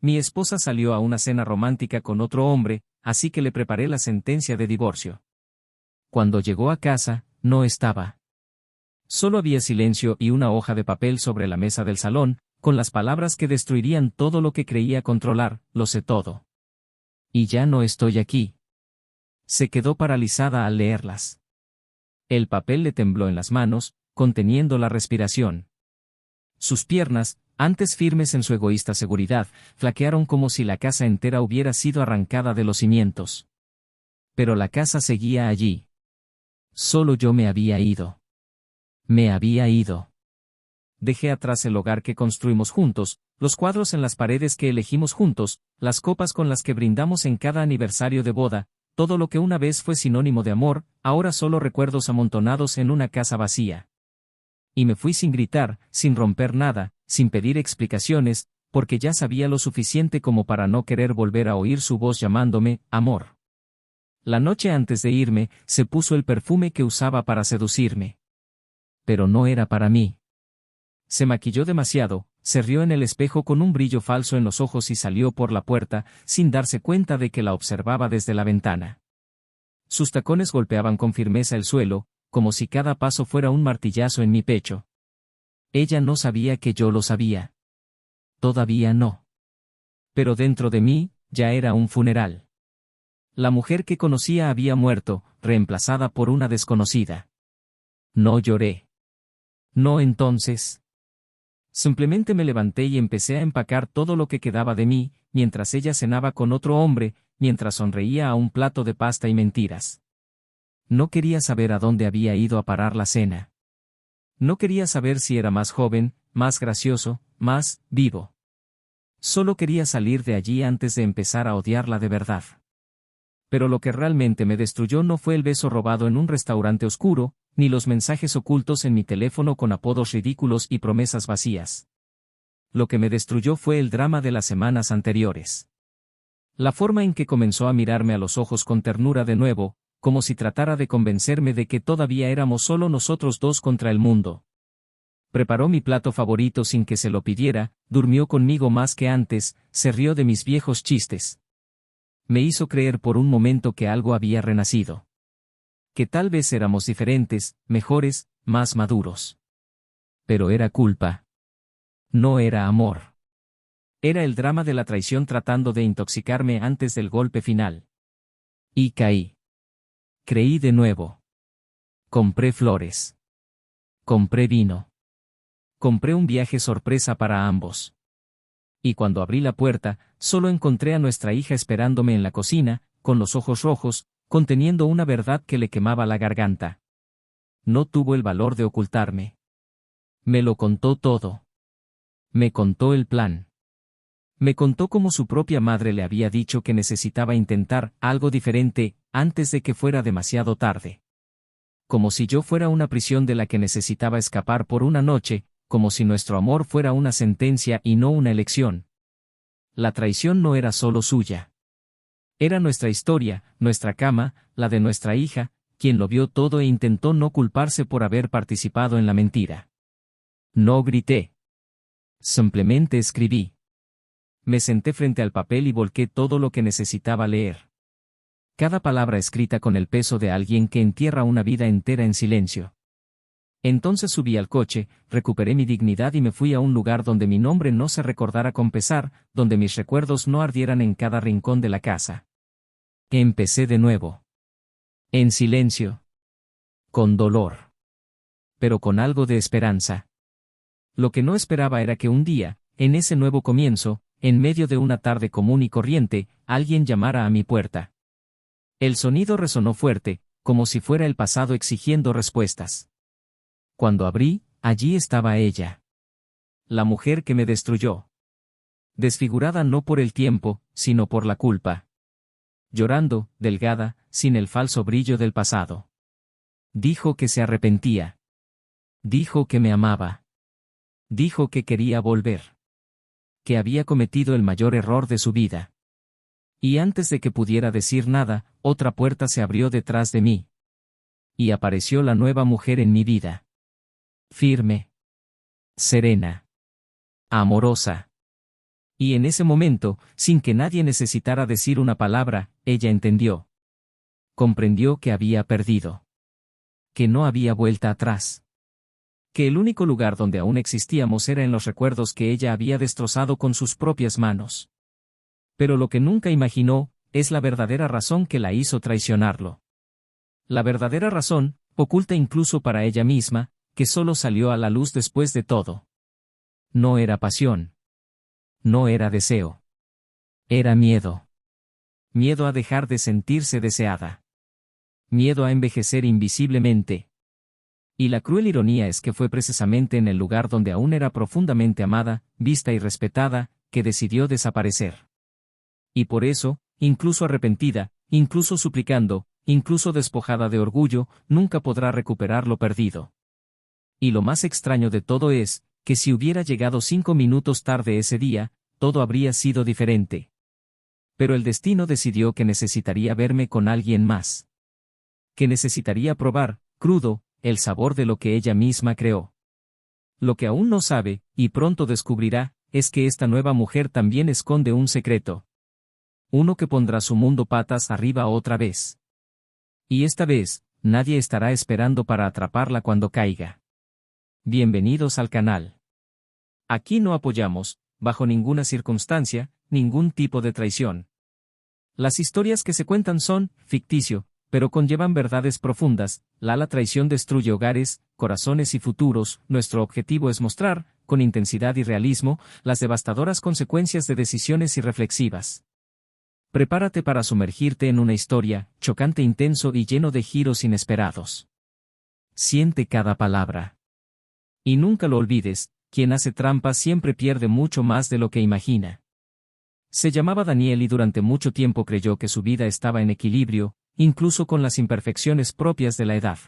mi esposa salió a una cena romántica con otro hombre, así que le preparé la sentencia de divorcio. Cuando llegó a casa, no estaba. Solo había silencio y una hoja de papel sobre la mesa del salón, con las palabras que destruirían todo lo que creía controlar: lo sé todo. Y ya no estoy aquí. Se quedó paralizada al leerlas. El papel le tembló en las manos, conteniendo la respiración. Sus piernas, antes firmes en su egoísta seguridad, flaquearon como si la casa entera hubiera sido arrancada de los cimientos. Pero la casa seguía allí. Solo yo me había ido. Me había ido. Dejé atrás el hogar que construimos juntos, los cuadros en las paredes que elegimos juntos, las copas con las que brindamos en cada aniversario de boda, todo lo que una vez fue sinónimo de amor, ahora solo recuerdos amontonados en una casa vacía. Y me fui sin gritar, sin romper nada, sin pedir explicaciones, porque ya sabía lo suficiente como para no querer volver a oír su voz llamándome amor. La noche antes de irme, se puso el perfume que usaba para seducirme. Pero no era para mí. Se maquilló demasiado, se rió en el espejo con un brillo falso en los ojos y salió por la puerta, sin darse cuenta de que la observaba desde la ventana. Sus tacones golpeaban con firmeza el suelo, como si cada paso fuera un martillazo en mi pecho. Ella no sabía que yo lo sabía. Todavía no. Pero dentro de mí, ya era un funeral. La mujer que conocía había muerto, reemplazada por una desconocida. No lloré. No entonces. Simplemente me levanté y empecé a empacar todo lo que quedaba de mí, mientras ella cenaba con otro hombre, mientras sonreía a un plato de pasta y mentiras. No quería saber a dónde había ido a parar la cena. No quería saber si era más joven, más gracioso, más vivo. Solo quería salir de allí antes de empezar a odiarla de verdad. Pero lo que realmente me destruyó no fue el beso robado en un restaurante oscuro, ni los mensajes ocultos en mi teléfono con apodos ridículos y promesas vacías. Lo que me destruyó fue el drama de las semanas anteriores. La forma en que comenzó a mirarme a los ojos con ternura de nuevo, como si tratara de convencerme de que todavía éramos solo nosotros dos contra el mundo. Preparó mi plato favorito sin que se lo pidiera, durmió conmigo más que antes, se rió de mis viejos chistes. Me hizo creer por un momento que algo había renacido. Que tal vez éramos diferentes, mejores, más maduros. Pero era culpa. No era amor. Era el drama de la traición tratando de intoxicarme antes del golpe final. Y caí. Creí de nuevo. Compré flores. Compré vino. Compré un viaje sorpresa para ambos. Y cuando abrí la puerta, solo encontré a nuestra hija esperándome en la cocina, con los ojos rojos, conteniendo una verdad que le quemaba la garganta. No tuvo el valor de ocultarme. Me lo contó todo. Me contó el plan. Me contó cómo su propia madre le había dicho que necesitaba intentar algo diferente, antes de que fuera demasiado tarde. Como si yo fuera una prisión de la que necesitaba escapar por una noche, como si nuestro amor fuera una sentencia y no una elección. La traición no era solo suya. Era nuestra historia, nuestra cama, la de nuestra hija, quien lo vio todo e intentó no culparse por haber participado en la mentira. No grité. Simplemente escribí. Me senté frente al papel y volqué todo lo que necesitaba leer. Cada palabra escrita con el peso de alguien que entierra una vida entera en silencio. Entonces subí al coche, recuperé mi dignidad y me fui a un lugar donde mi nombre no se recordara con pesar, donde mis recuerdos no ardieran en cada rincón de la casa. Empecé de nuevo. En silencio. Con dolor. Pero con algo de esperanza. Lo que no esperaba era que un día, en ese nuevo comienzo, en medio de una tarde común y corriente, alguien llamara a mi puerta. El sonido resonó fuerte, como si fuera el pasado exigiendo respuestas. Cuando abrí, allí estaba ella. La mujer que me destruyó. Desfigurada no por el tiempo, sino por la culpa. Llorando, delgada, sin el falso brillo del pasado. Dijo que se arrepentía. Dijo que me amaba. Dijo que quería volver. Que había cometido el mayor error de su vida. Y antes de que pudiera decir nada, otra puerta se abrió detrás de mí. Y apareció la nueva mujer en mi vida. Firme. Serena. Amorosa. Y en ese momento, sin que nadie necesitara decir una palabra, ella entendió. Comprendió que había perdido. Que no había vuelta atrás. Que el único lugar donde aún existíamos era en los recuerdos que ella había destrozado con sus propias manos. Pero lo que nunca imaginó, es la verdadera razón que la hizo traicionarlo. La verdadera razón, oculta incluso para ella misma, que solo salió a la luz después de todo. No era pasión. No era deseo. Era miedo. Miedo a dejar de sentirse deseada. Miedo a envejecer invisiblemente. Y la cruel ironía es que fue precisamente en el lugar donde aún era profundamente amada, vista y respetada, que decidió desaparecer. Y por eso, incluso arrepentida, incluso suplicando, incluso despojada de orgullo, nunca podrá recuperar lo perdido. Y lo más extraño de todo es, que si hubiera llegado 5 minutos tarde ese día, todo habría sido diferente. Pero el destino decidió que necesitaría verme con alguien más. Que necesitaría probar, crudo, el sabor de lo que ella misma creó. Lo que aún no sabe, y pronto descubrirá, es que esta nueva mujer también esconde un secreto. Uno que pondrá su mundo patas arriba otra vez. Y esta vez, nadie estará esperando para atraparla cuando caiga. Bienvenidos al canal. Aquí no apoyamos, bajo ninguna circunstancia, ningún tipo de traición. Las historias que se cuentan son ficticio, pero conllevan verdades profundas. La traición destruye hogares, corazones y futuros. Nuestro objetivo es mostrar, con intensidad y realismo, las devastadoras consecuencias de decisiones irreflexivas. Prepárate para sumergirte en una historia, chocante, intenso y lleno de giros inesperados. Siente cada palabra. Y nunca lo olvides, quien hace trampa siempre pierde mucho más de lo que imagina. Se llamaba Daniel y durante mucho tiempo creyó que su vida estaba en equilibrio, incluso con las imperfecciones propias de la edad.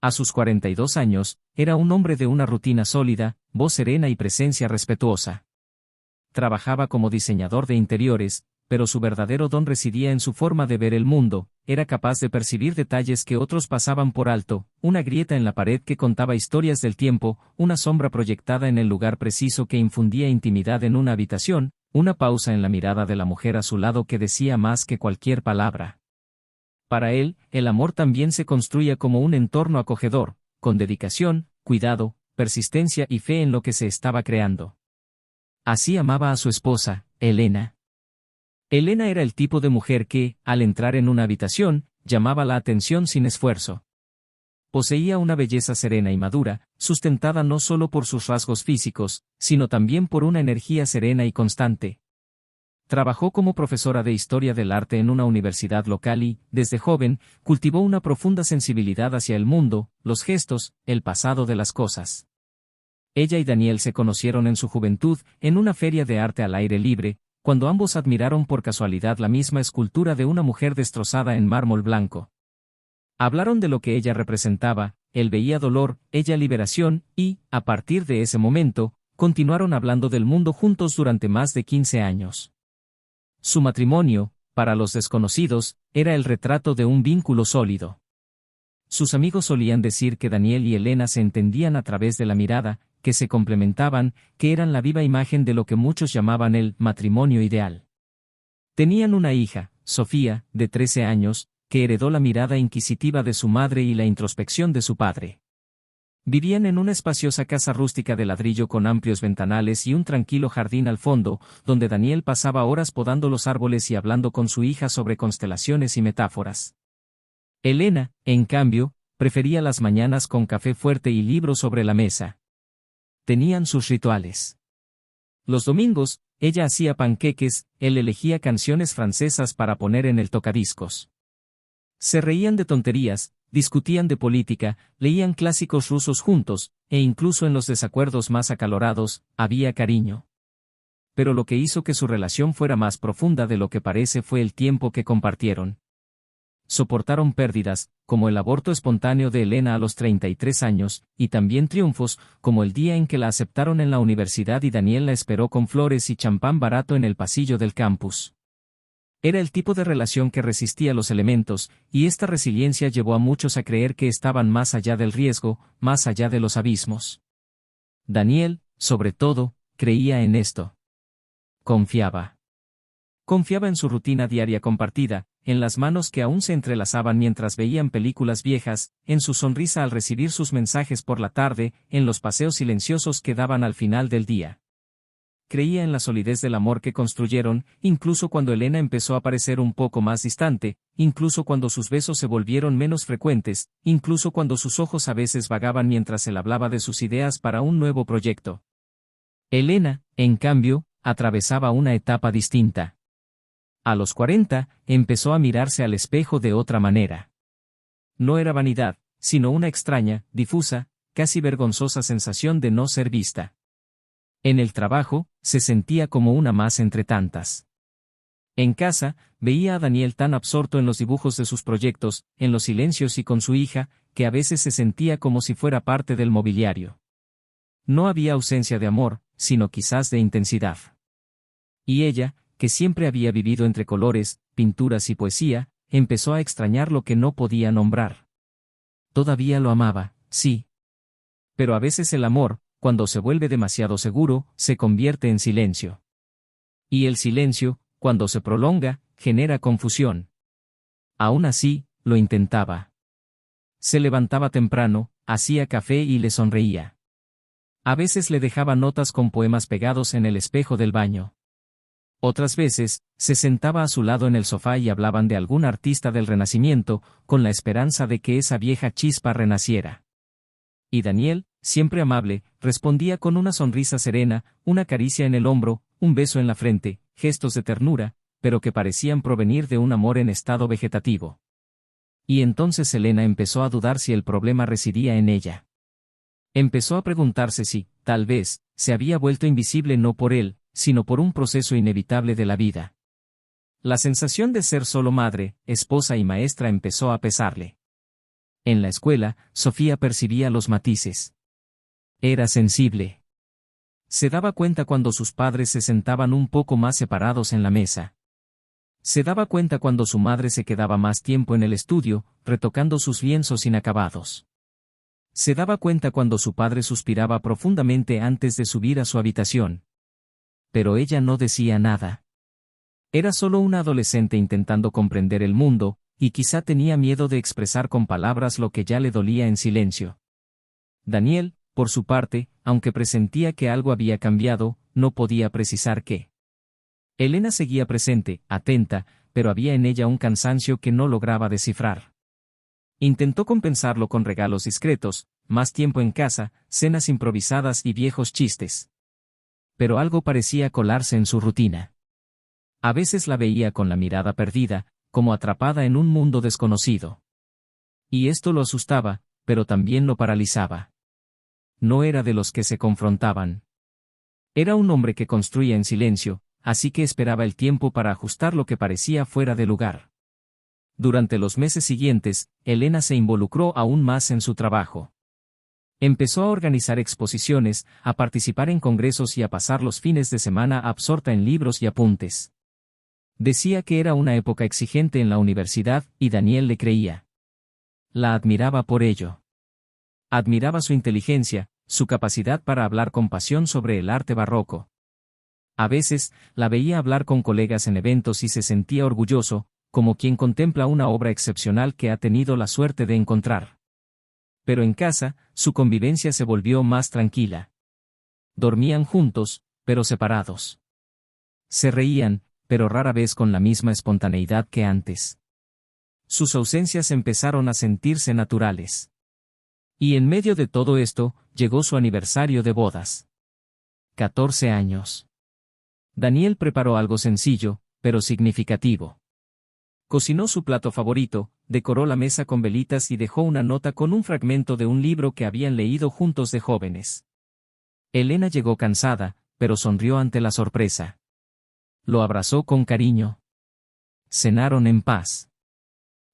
A sus 42 años, era un hombre de una rutina sólida, voz serena y presencia respetuosa. Trabajaba como diseñador de interiores, pero su verdadero don residía en su forma de ver el mundo. Era capaz de percibir detalles que otros pasaban por alto, una grieta en la pared que contaba historias del tiempo, una sombra proyectada en el lugar preciso que infundía intimidad en una habitación, una pausa en la mirada de la mujer a su lado que decía más que cualquier palabra. Para él, el amor también se construía como un entorno acogedor, con dedicación, cuidado, persistencia y fe en lo que se estaba creando. Así amaba a su esposa, Elena. Elena era el tipo de mujer que, al entrar en una habitación, llamaba la atención sin esfuerzo. Poseía una belleza serena y madura, sustentada no solo por sus rasgos físicos, sino también por una energía serena y constante. Trabajó como profesora de historia del arte en una universidad local y, desde joven, cultivó una profunda sensibilidad hacia el mundo, los gestos, el pasado de las cosas. Ella y Daniel se conocieron en su juventud, en una feria de arte al aire libre, cuando ambos admiraron por casualidad la misma escultura de una mujer destrozada en mármol blanco. Hablaron de lo que ella representaba, él veía dolor, ella liberación, y, a partir de ese momento, continuaron hablando del mundo juntos durante más de 15 años. Su matrimonio, para los desconocidos, era el retrato de un vínculo sólido. Sus amigos solían decir que Daniel y Elena se entendían a través de la mirada, que se complementaban, que eran la viva imagen de lo que muchos llamaban el matrimonio ideal. Tenían una hija, Sofía, de 13 años, que heredó la mirada inquisitiva de su madre y la introspección de su padre. Vivían en una espaciosa casa rústica de ladrillo con amplios ventanales y un tranquilo jardín al fondo, donde Daniel pasaba horas podando los árboles y hablando con su hija sobre constelaciones y metáforas. Elena, en cambio, prefería las mañanas con café fuerte y libros sobre la mesa. Tenían sus rituales. Los domingos, ella hacía panqueques, él elegía canciones francesas para poner en el tocadiscos. Se reían de tonterías, discutían de política, leían clásicos rusos juntos, e incluso en los desacuerdos más acalorados, había cariño. Pero lo que hizo que su relación fuera más profunda de lo que parece fue el tiempo que compartieron. Soportaron pérdidas, como el aborto espontáneo de Elena a los 33 años, y también triunfos, como el día en que la aceptaron en la universidad y Daniel la esperó con flores y champán barato en el pasillo del campus. Era el tipo de relación que resistía los elementos, y esta resiliencia llevó a muchos a creer que estaban más allá del riesgo, más allá de los abismos. Daniel, sobre todo, creía en esto. Confiaba. Confiaba en su rutina diaria compartida, en las manos que aún se entrelazaban mientras veían películas viejas, en su sonrisa al recibir sus mensajes por la tarde, en los paseos silenciosos que daban al final del día. Creía en la solidez del amor que construyeron, incluso cuando Elena empezó a parecer un poco más distante, incluso cuando sus besos se volvieron menos frecuentes, incluso cuando sus ojos a veces vagaban mientras él hablaba de sus ideas para un nuevo proyecto. Elena, en cambio, atravesaba una etapa distinta. A los 40, empezó a mirarse al espejo de otra manera. No era vanidad, sino una extraña, difusa, casi vergonzosa sensación de no ser vista. En el trabajo, se sentía como una más entre tantas. En casa, veía a Daniel tan absorto en los dibujos de sus proyectos, en los silencios y con su hija, que a veces se sentía como si fuera parte del mobiliario. No había ausencia de amor, sino quizás de intensidad. Y ella, que siempre había vivido entre colores, pinturas y poesía, empezó a extrañar lo que no podía nombrar. Todavía lo amaba, sí. Pero a veces el amor, cuando se vuelve demasiado seguro, se convierte en silencio. Y el silencio, cuando se prolonga, genera confusión. Aún así, lo intentaba. Se levantaba temprano, hacía café y le sonreía. A veces le dejaba notas con poemas pegados en el espejo del baño. Otras veces, se sentaba a su lado en el sofá y hablaban de algún artista del Renacimiento, con la esperanza de que esa vieja chispa renaciera. Y Daniel, siempre amable, respondía con una sonrisa serena, una caricia en el hombro, un beso en la frente, gestos de ternura, pero que parecían provenir de un amor en estado vegetativo. Y entonces Elena empezó a dudar si el problema residía en ella. Empezó a preguntarse si, tal vez, se había vuelto invisible no por él, sino por un proceso inevitable de la vida. La sensación de ser solo madre, esposa y maestra empezó a pesarle. En la escuela, Sofía percibía los matices. Era sensible. Se daba cuenta cuando sus padres se sentaban un poco más separados en la mesa. Se daba cuenta cuando su madre se quedaba más tiempo en el estudio, retocando sus lienzos inacabados. Se daba cuenta cuando su padre suspiraba profundamente antes de subir a su habitación. Pero ella no decía nada. Era solo una adolescente intentando comprender el mundo, y quizá tenía miedo de expresar con palabras lo que ya le dolía en silencio. Daniel, por su parte, aunque presentía que algo había cambiado, no podía precisar qué. Elena seguía presente, atenta, pero había en ella un cansancio que no lograba descifrar. Intentó compensarlo con regalos discretos, más tiempo en casa, cenas improvisadas y viejos chistes. Pero algo parecía colarse en su rutina. A veces la veía con la mirada perdida, como atrapada en un mundo desconocido. Y esto lo asustaba, pero también lo paralizaba. No era de los que se confrontaban. Era un hombre que construía en silencio, así que esperaba el tiempo para ajustar lo que parecía fuera de lugar. Durante los meses siguientes, Elena se involucró aún más en su trabajo. Empezó a organizar exposiciones, a participar en congresos y a pasar los fines de semana absorta en libros y apuntes. Decía que era una época exigente en la universidad, y Daniel le creía. La admiraba por ello. Admiraba su inteligencia, su capacidad para hablar con pasión sobre el arte barroco. A veces, la veía hablar con colegas en eventos y se sentía orgulloso, como quien contempla una obra excepcional que ha tenido la suerte de encontrar. Pero en casa, su convivencia se volvió más tranquila. Dormían juntos, pero separados. Se reían, pero rara vez con la misma espontaneidad que antes. Sus ausencias empezaron a sentirse naturales. Y en medio de todo esto, llegó su aniversario de bodas. 14 años. Daniel preparó algo sencillo, pero significativo. Cocinó su plato favorito, decoró la mesa con velitas y dejó una nota con un fragmento de un libro que habían leído juntos de jóvenes. Elena llegó cansada, pero sonrió ante la sorpresa. Lo abrazó con cariño. Cenaron en paz.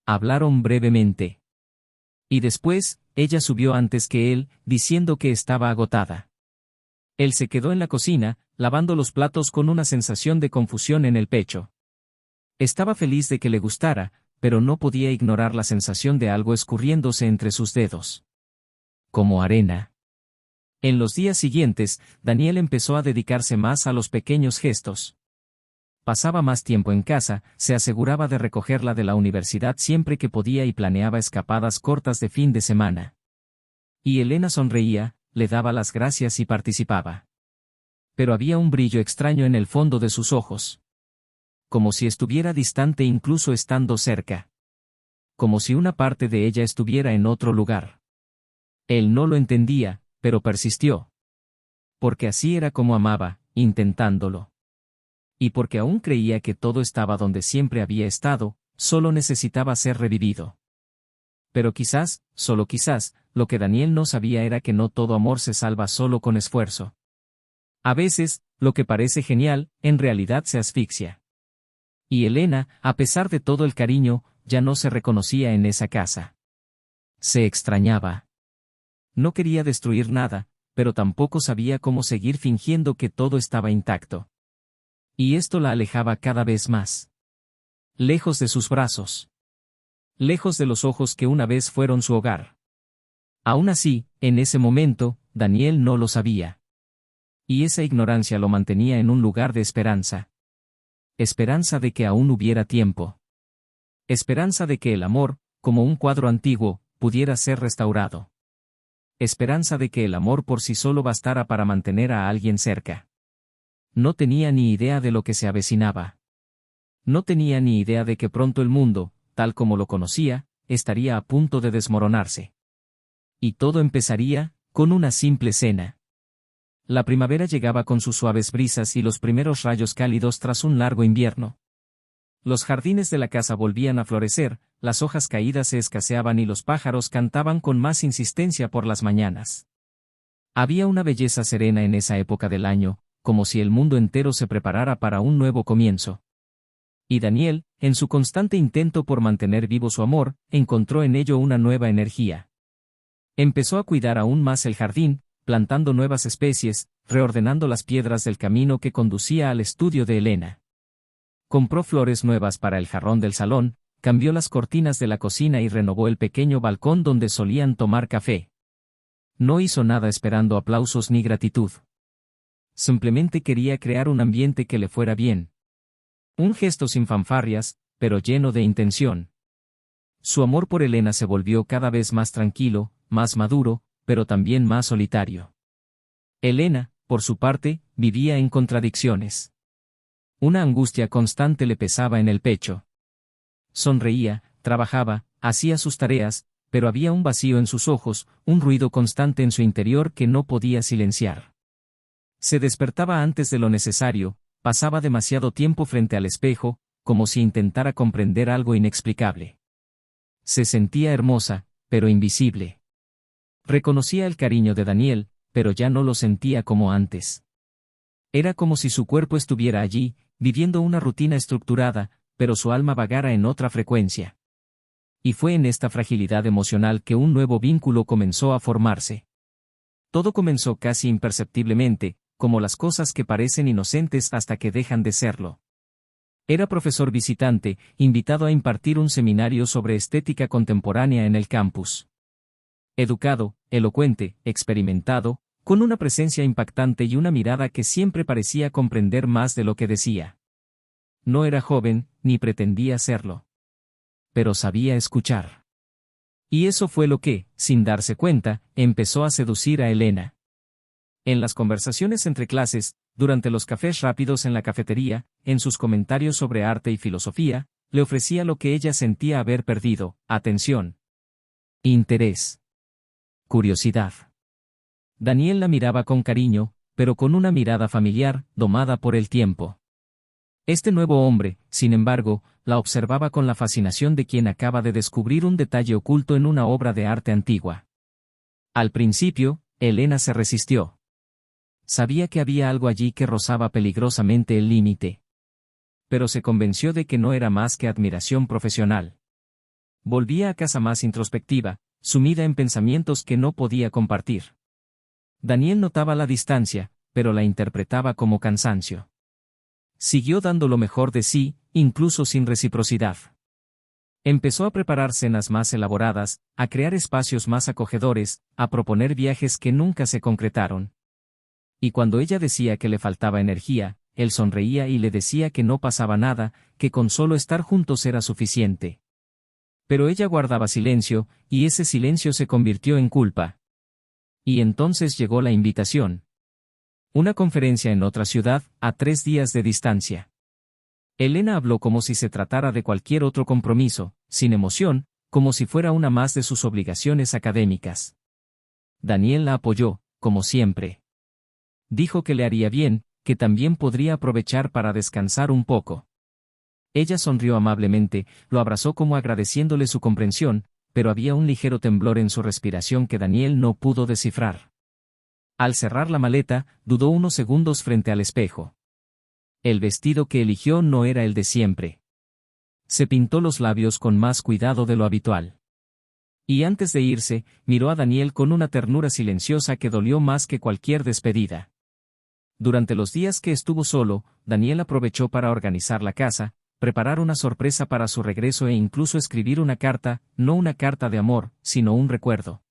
Hablaron brevemente. Y después, ella subió antes que él, diciendo que estaba agotada. Él se quedó en la cocina, lavando los platos con una sensación de confusión en el pecho. Estaba feliz de que le gustara, pero no podía ignorar la sensación de algo escurriéndose entre sus dedos. Como arena. En los días siguientes, Daniel empezó a dedicarse más a los pequeños gestos. Pasaba más tiempo en casa, se aseguraba de recogerla de la universidad siempre que podía y planeaba escapadas cortas de fin de semana. Y Elena sonreía, le daba las gracias y participaba. Pero había un brillo extraño en el fondo de sus ojos. Como si estuviera distante incluso estando cerca. Como si una parte de ella estuviera en otro lugar. Él no lo entendía, pero persistió. Porque así era como amaba, intentándolo. Y porque aún creía que todo estaba donde siempre había estado, solo necesitaba ser revivido. Pero quizás, solo quizás, lo que Daniel no sabía era que no todo amor se salva solo con esfuerzo. A veces, lo que parece genial, en realidad se asfixia. Y Elena, a pesar de todo el cariño, ya no se reconocía en esa casa. Se extrañaba. No quería destruir nada, pero tampoco sabía cómo seguir fingiendo que todo estaba intacto. Y esto la alejaba cada vez más. Lejos de sus brazos. Lejos de los ojos que una vez fueron su hogar. Aún así, en ese momento, Daniel no lo sabía. Y esa ignorancia lo mantenía en un lugar de esperanza. Esperanza de que aún hubiera tiempo. Esperanza de que el amor, como un cuadro antiguo, pudiera ser restaurado. Esperanza de que el amor por sí solo bastara para mantener a alguien cerca. No tenía ni idea de lo que se avecinaba. No tenía ni idea de que pronto el mundo, tal como lo conocía, estaría a punto de desmoronarse. Y todo empezaría, con una simple cena. La primavera llegaba con sus suaves brisas y los primeros rayos cálidos tras un largo invierno. Los jardines de la casa volvían a florecer, las hojas caídas se escaseaban y los pájaros cantaban con más insistencia por las mañanas. Había una belleza serena en esa época del año, como si el mundo entero se preparara para un nuevo comienzo. Y Daniel, en su constante intento por mantener vivo su amor, encontró en ello una nueva energía. Empezó a cuidar aún más el jardín, plantando nuevas especies, reordenando las piedras del camino que conducía al estudio de Elena. Compró flores nuevas para el jarrón del salón, cambió las cortinas de la cocina y renovó el pequeño balcón donde solían tomar café. No hizo nada esperando aplausos ni gratitud. Simplemente quería crear un ambiente que le fuera bien. Un gesto sin fanfarrias, pero lleno de intención. Su amor por Elena se volvió cada vez más tranquilo, más maduro, pero también más solitario. Elena, por su parte, vivía en contradicciones. Una angustia constante le pesaba en el pecho. Sonreía, trabajaba, hacía sus tareas, pero había un vacío en sus ojos, un ruido constante en su interior que no podía silenciar. Se despertaba antes de lo necesario, pasaba demasiado tiempo frente al espejo, como si intentara comprender algo inexplicable. Se sentía hermosa, pero invisible. Reconocía el cariño de Daniel, pero ya no lo sentía como antes. Era como si su cuerpo estuviera allí, viviendo una rutina estructurada, pero su alma vagara en otra frecuencia. Y fue en esta fragilidad emocional que un nuevo vínculo comenzó a formarse. Todo comenzó casi imperceptiblemente, como las cosas que parecen inocentes hasta que dejan de serlo. Era profesor visitante, invitado a impartir un seminario sobre estética contemporánea en el campus. Educado, elocuente, experimentado, con una presencia impactante y una mirada que siempre parecía comprender más de lo que decía. No era joven, ni pretendía serlo. Pero sabía escuchar. Y eso fue lo que, sin darse cuenta, empezó a seducir a Elena. En las conversaciones entre clases, durante los cafés rápidos en la cafetería, en sus comentarios sobre arte y filosofía, le ofrecía lo que ella sentía haber perdido: atención, interés, curiosidad. Daniel la miraba con cariño, pero con una mirada familiar, domada por el tiempo. Este nuevo hombre, sin embargo, la observaba con la fascinación de quien acaba de descubrir un detalle oculto en una obra de arte antigua. Al principio, Elena se resistió. Sabía que había algo allí que rozaba peligrosamente el límite. Pero se convenció de que no era más que admiración profesional. Volvía a casa más introspectiva, sumida en pensamientos que no podía compartir. Daniel notaba la distancia, pero la interpretaba como cansancio. Siguió dando lo mejor de sí, incluso sin reciprocidad. Empezó a preparar cenas más elaboradas, a crear espacios más acogedores, a proponer viajes que nunca se concretaron. Y cuando ella decía que le faltaba energía, él sonreía y le decía que no pasaba nada, que con solo estar juntos era suficiente. Pero ella guardaba silencio, y ese silencio se convirtió en culpa. Y entonces llegó la invitación. Una conferencia en otra ciudad, a 3 días de distancia. Elena habló como si se tratara de cualquier otro compromiso, sin emoción, como si fuera una más de sus obligaciones académicas. Daniel la apoyó, como siempre. Dijo que le haría bien, que también podría aprovechar para descansar un poco. Ella sonrió amablemente, lo abrazó como agradeciéndole su comprensión, pero había un ligero temblor en su respiración que Daniel no pudo descifrar. Al cerrar la maleta, dudó unos segundos frente al espejo. El vestido que eligió no era el de siempre. Se pintó los labios con más cuidado de lo habitual. Y antes de irse, miró a Daniel con una ternura silenciosa que dolió más que cualquier despedida. Durante los días que estuvo solo, Daniel aprovechó para organizar la casa, preparar una sorpresa para su regreso e incluso escribir una carta, no una carta de amor, sino un recuerdo.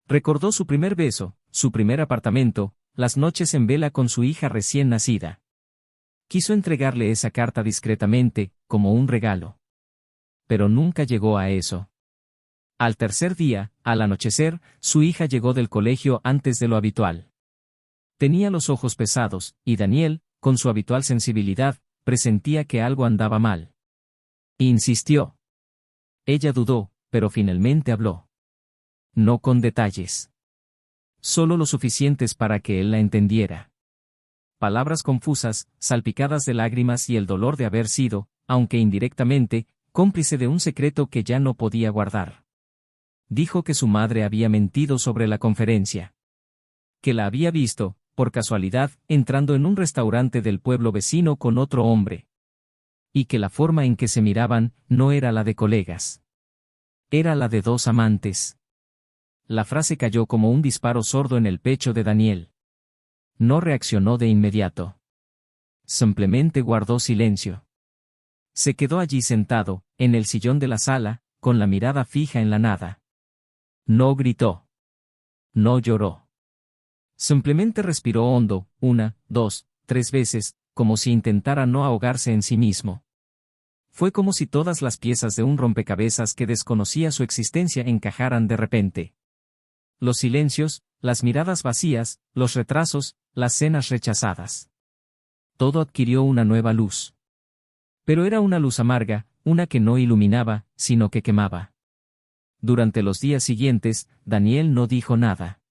Recordó su primer beso, su primer apartamento, las noches en vela con su hija recién nacida. Quiso entregarle esa carta discretamente, como un regalo. Pero nunca llegó a eso. Al tercer día, al anochecer, su hija llegó del colegio antes de lo habitual. Tenía los ojos pesados, y Daniel, con su habitual sensibilidad, presentía que algo andaba mal. Insistió. Ella dudó, pero finalmente habló. No con detalles. Solo lo suficientes para que él la entendiera. Palabras confusas, salpicadas de lágrimas y el dolor de haber sido, aunque indirectamente, cómplice de un secreto que ya no podía guardar. Dijo que su madre había mentido sobre la conferencia. Que la había visto, por casualidad, entrando en un restaurante del pueblo vecino con otro hombre. Y que la forma en que se miraban no era la de colegas. Era la de dos amantes. La frase cayó como un disparo sordo en el pecho de Daniel. No reaccionó de inmediato. Simplemente guardó silencio. Se quedó allí sentado, en el sillón de la sala, con la mirada fija en la nada. No gritó. No lloró. Simplemente respiró hondo, 1, 2, 3 veces, como si intentara no ahogarse en sí mismo. Fue como si todas las piezas de un rompecabezas que desconocía su existencia encajaran de repente. Los silencios, las miradas vacías, los retrasos, las cenas rechazadas. Todo adquirió una nueva luz. Pero era una luz amarga, una que no iluminaba, sino que quemaba. Durante los días siguientes, Daniel no dijo nada.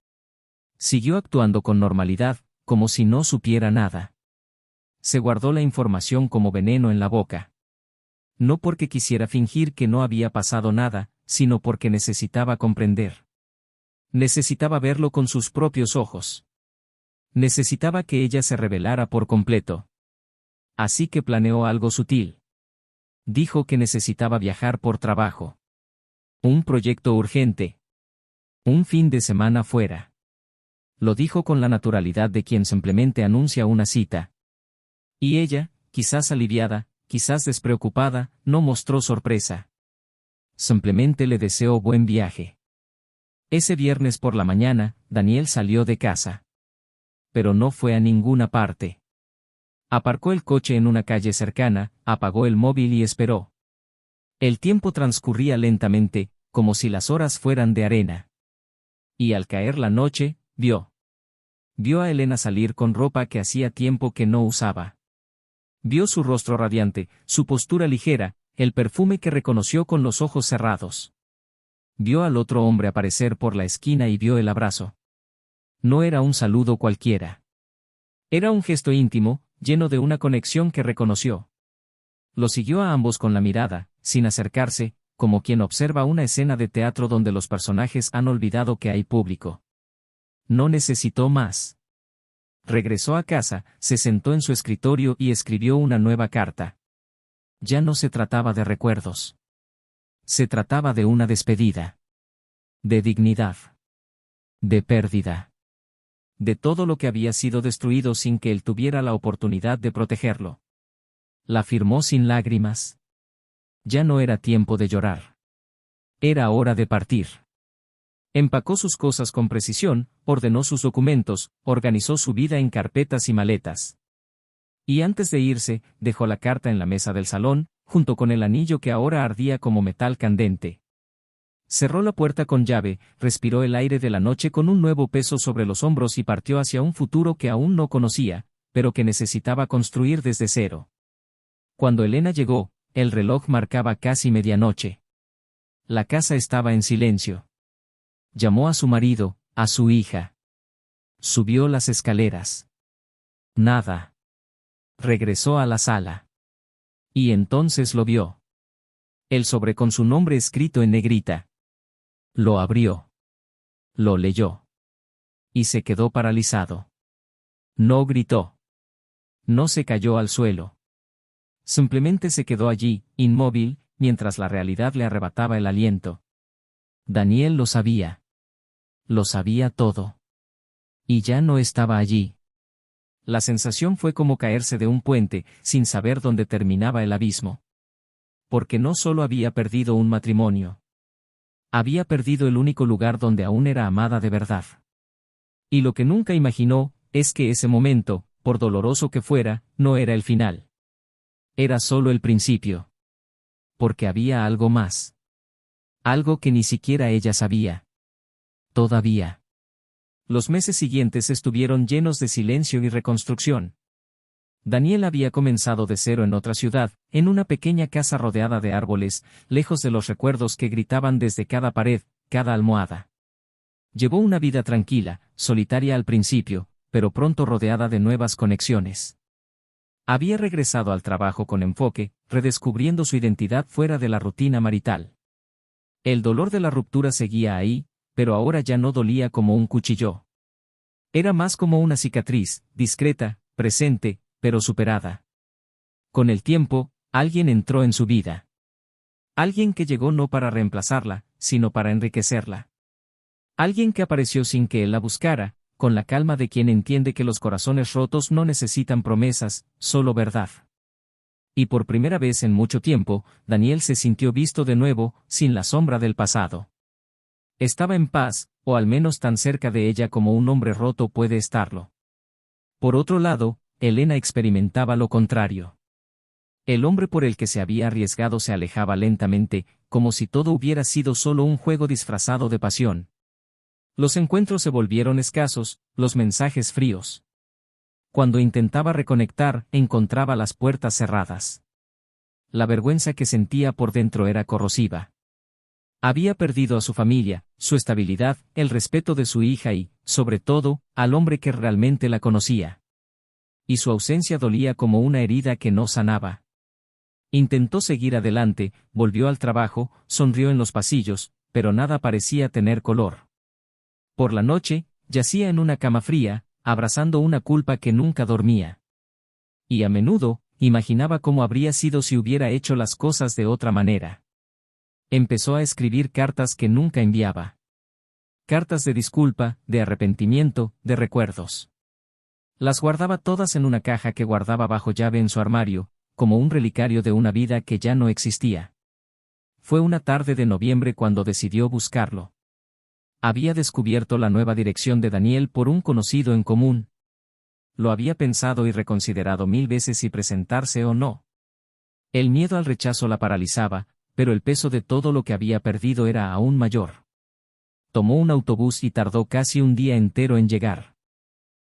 Siguió actuando con normalidad, como si no supiera nada. Se guardó la información como veneno en la boca. No porque quisiera fingir que no había pasado nada, sino porque necesitaba comprender. Necesitaba verlo con sus propios ojos. Necesitaba que ella se revelara por completo. Así que planeó algo sutil. Dijo que necesitaba viajar por trabajo. Un proyecto urgente. Un fin de semana fuera. Lo dijo con la naturalidad de quien simplemente anuncia una cita. Y ella, quizás aliviada, quizás despreocupada, no mostró sorpresa. Simplemente le deseó buen viaje. Ese viernes por la mañana, Daniel salió de casa. Pero no fue a ninguna parte. Aparcó el coche en una calle cercana, apagó el móvil y esperó. El tiempo transcurría lentamente, como si las horas fueran de arena. Y al caer la noche, Vio a Elena salir con ropa que hacía tiempo que no usaba. Vio su rostro radiante, su postura ligera, el perfume que reconoció con los ojos cerrados. Vio al otro hombre aparecer por la esquina y vio el abrazo. No era un saludo cualquiera. Era un gesto íntimo, lleno de una conexión que reconoció. Lo siguió a ambos con la mirada, sin acercarse, como quien observa una escena de teatro donde los personajes han olvidado que hay público. No necesitó más. Regresó a casa, se sentó en su escritorio y escribió una nueva carta. Ya no se trataba de recuerdos. Se trataba de una despedida. De dignidad. De pérdida. De todo lo que había sido destruido sin que él tuviera la oportunidad de protegerlo. La firmó sin lágrimas. Ya no era tiempo de llorar. Era hora de partir. Empacó sus cosas con precisión, ordenó sus documentos, organizó su vida en carpetas y maletas. Y antes de irse, dejó la carta en la mesa del salón, junto con el anillo que ahora ardía como metal candente. Cerró la puerta con llave, respiró el aire de la noche con un nuevo peso sobre los hombros y partió hacia un futuro que aún no conocía, pero que necesitaba construir desde cero. Cuando Elena llegó, el reloj marcaba casi medianoche. La casa estaba en silencio. Llamó a su marido, a su hija. Subió las escaleras. Nada. Regresó a la sala. Y entonces lo vio. El sobre con su nombre escrito en negrita. Lo abrió. Lo leyó. Y se quedó paralizado. No gritó. No se cayó al suelo. Simplemente se quedó allí, inmóvil, mientras la realidad le arrebataba el aliento. Daniel lo sabía. Lo sabía todo. Y ya no estaba allí. La sensación fue como caerse de un puente, sin saber dónde terminaba el abismo. Porque no solo había perdido un matrimonio. Había perdido el único lugar donde aún era amada de verdad. Y lo que nunca imaginó, es que ese momento, por doloroso que fuera, no era el final. Era solo el principio. Porque había algo más. Algo que ni siquiera ella sabía. Todavía. Los meses siguientes estuvieron llenos de silencio y reconstrucción. Daniel había comenzado de cero en otra ciudad, en una pequeña casa rodeada de árboles, lejos de los recuerdos que gritaban desde cada pared, cada almohada. Llevó una vida tranquila, solitaria al principio, pero pronto rodeada de nuevas conexiones. Había regresado al trabajo con enfoque, redescubriendo su identidad fuera de la rutina marital. El dolor de la ruptura seguía ahí, pero ahora ya no dolía como un cuchillo. Era más como una cicatriz, discreta, presente, pero superada. Con el tiempo, alguien entró en su vida. Alguien que llegó no para reemplazarla, sino para enriquecerla. Alguien que apareció sin que él la buscara, con la calma de quien entiende que los corazones rotos no necesitan promesas, solo verdad. Y por primera vez en mucho tiempo, Daniel se sintió visto de nuevo, sin la sombra del pasado. Estaba en paz, o al menos tan cerca de ella como un hombre roto puede estarlo. Por otro lado, Elena experimentaba lo contrario. El hombre por el que se había arriesgado se alejaba lentamente, como si todo hubiera sido solo un juego disfrazado de pasión. Los encuentros se volvieron escasos, los mensajes fríos. Cuando intentaba reconectar, encontraba las puertas cerradas. La vergüenza que sentía por dentro era corrosiva. Había perdido a su familia, su estabilidad, el respeto de su hija y, sobre todo, al hombre que realmente la conocía. Y su ausencia dolía como una herida que no sanaba. Intentó seguir adelante, volvió al trabajo, sonrió en los pasillos, pero nada parecía tener color. Por la noche, yacía en una cama fría, abrazando una culpa que nunca dormía. Y a menudo, imaginaba cómo habría sido si hubiera hecho las cosas de otra manera. Empezó a escribir cartas que nunca enviaba. Cartas de disculpa, de arrepentimiento, de recuerdos. Las guardaba todas en una caja que guardaba bajo llave en su armario, como un relicario de una vida que ya no existía. Fue una tarde de noviembre cuando decidió buscarlo. Había descubierto la nueva dirección de Daniel por un conocido en común. Lo había pensado y reconsiderado 1000 veces si presentarse o no. El miedo al rechazo la paralizaba, pero el peso de todo lo que había perdido era aún mayor. Tomó un autobús y tardó casi un día entero en llegar.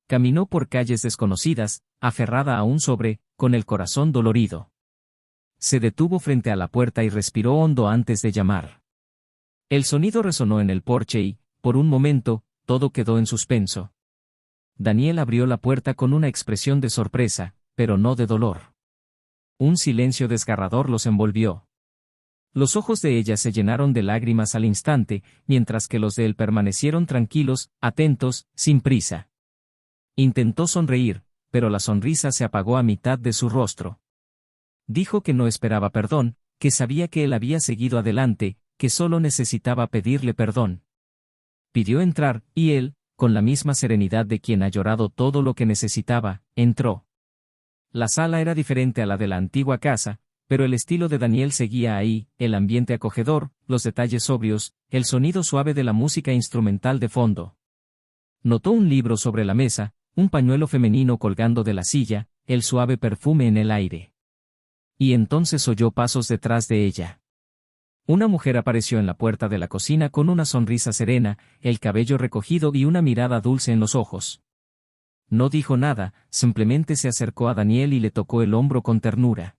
Caminó por calles desconocidas, aferrada a un sobre, con el corazón dolorido. Se detuvo frente a la puerta y respiró hondo antes de llamar. El sonido resonó en el porche y, por un momento, todo quedó en suspenso. Daniel abrió la puerta con una expresión de sorpresa, pero no de dolor. Un silencio desgarrador los envolvió. Los ojos de ella se llenaron de lágrimas al instante, mientras que los de él permanecieron tranquilos, atentos, sin prisa. Intentó sonreír, pero la sonrisa se apagó a mitad de su rostro. Dijo que no esperaba perdón, que sabía que él había seguido adelante, que solo necesitaba pedirle perdón. Pidió entrar, y él, con la misma serenidad de quien ha llorado todo lo que necesitaba, entró. La sala era diferente a la de la antigua casa, pero el estilo de Daniel seguía ahí, el ambiente acogedor, los detalles sobrios, el sonido suave de la música instrumental de fondo. Notó un libro sobre la mesa, un pañuelo femenino colgando de la silla, el suave perfume en el aire. Y entonces oyó pasos detrás de ella. Una mujer apareció en la puerta de la cocina con una sonrisa serena, el cabello recogido y una mirada dulce en los ojos. No dijo nada, simplemente se acercó a Daniel y le tocó el hombro con ternura.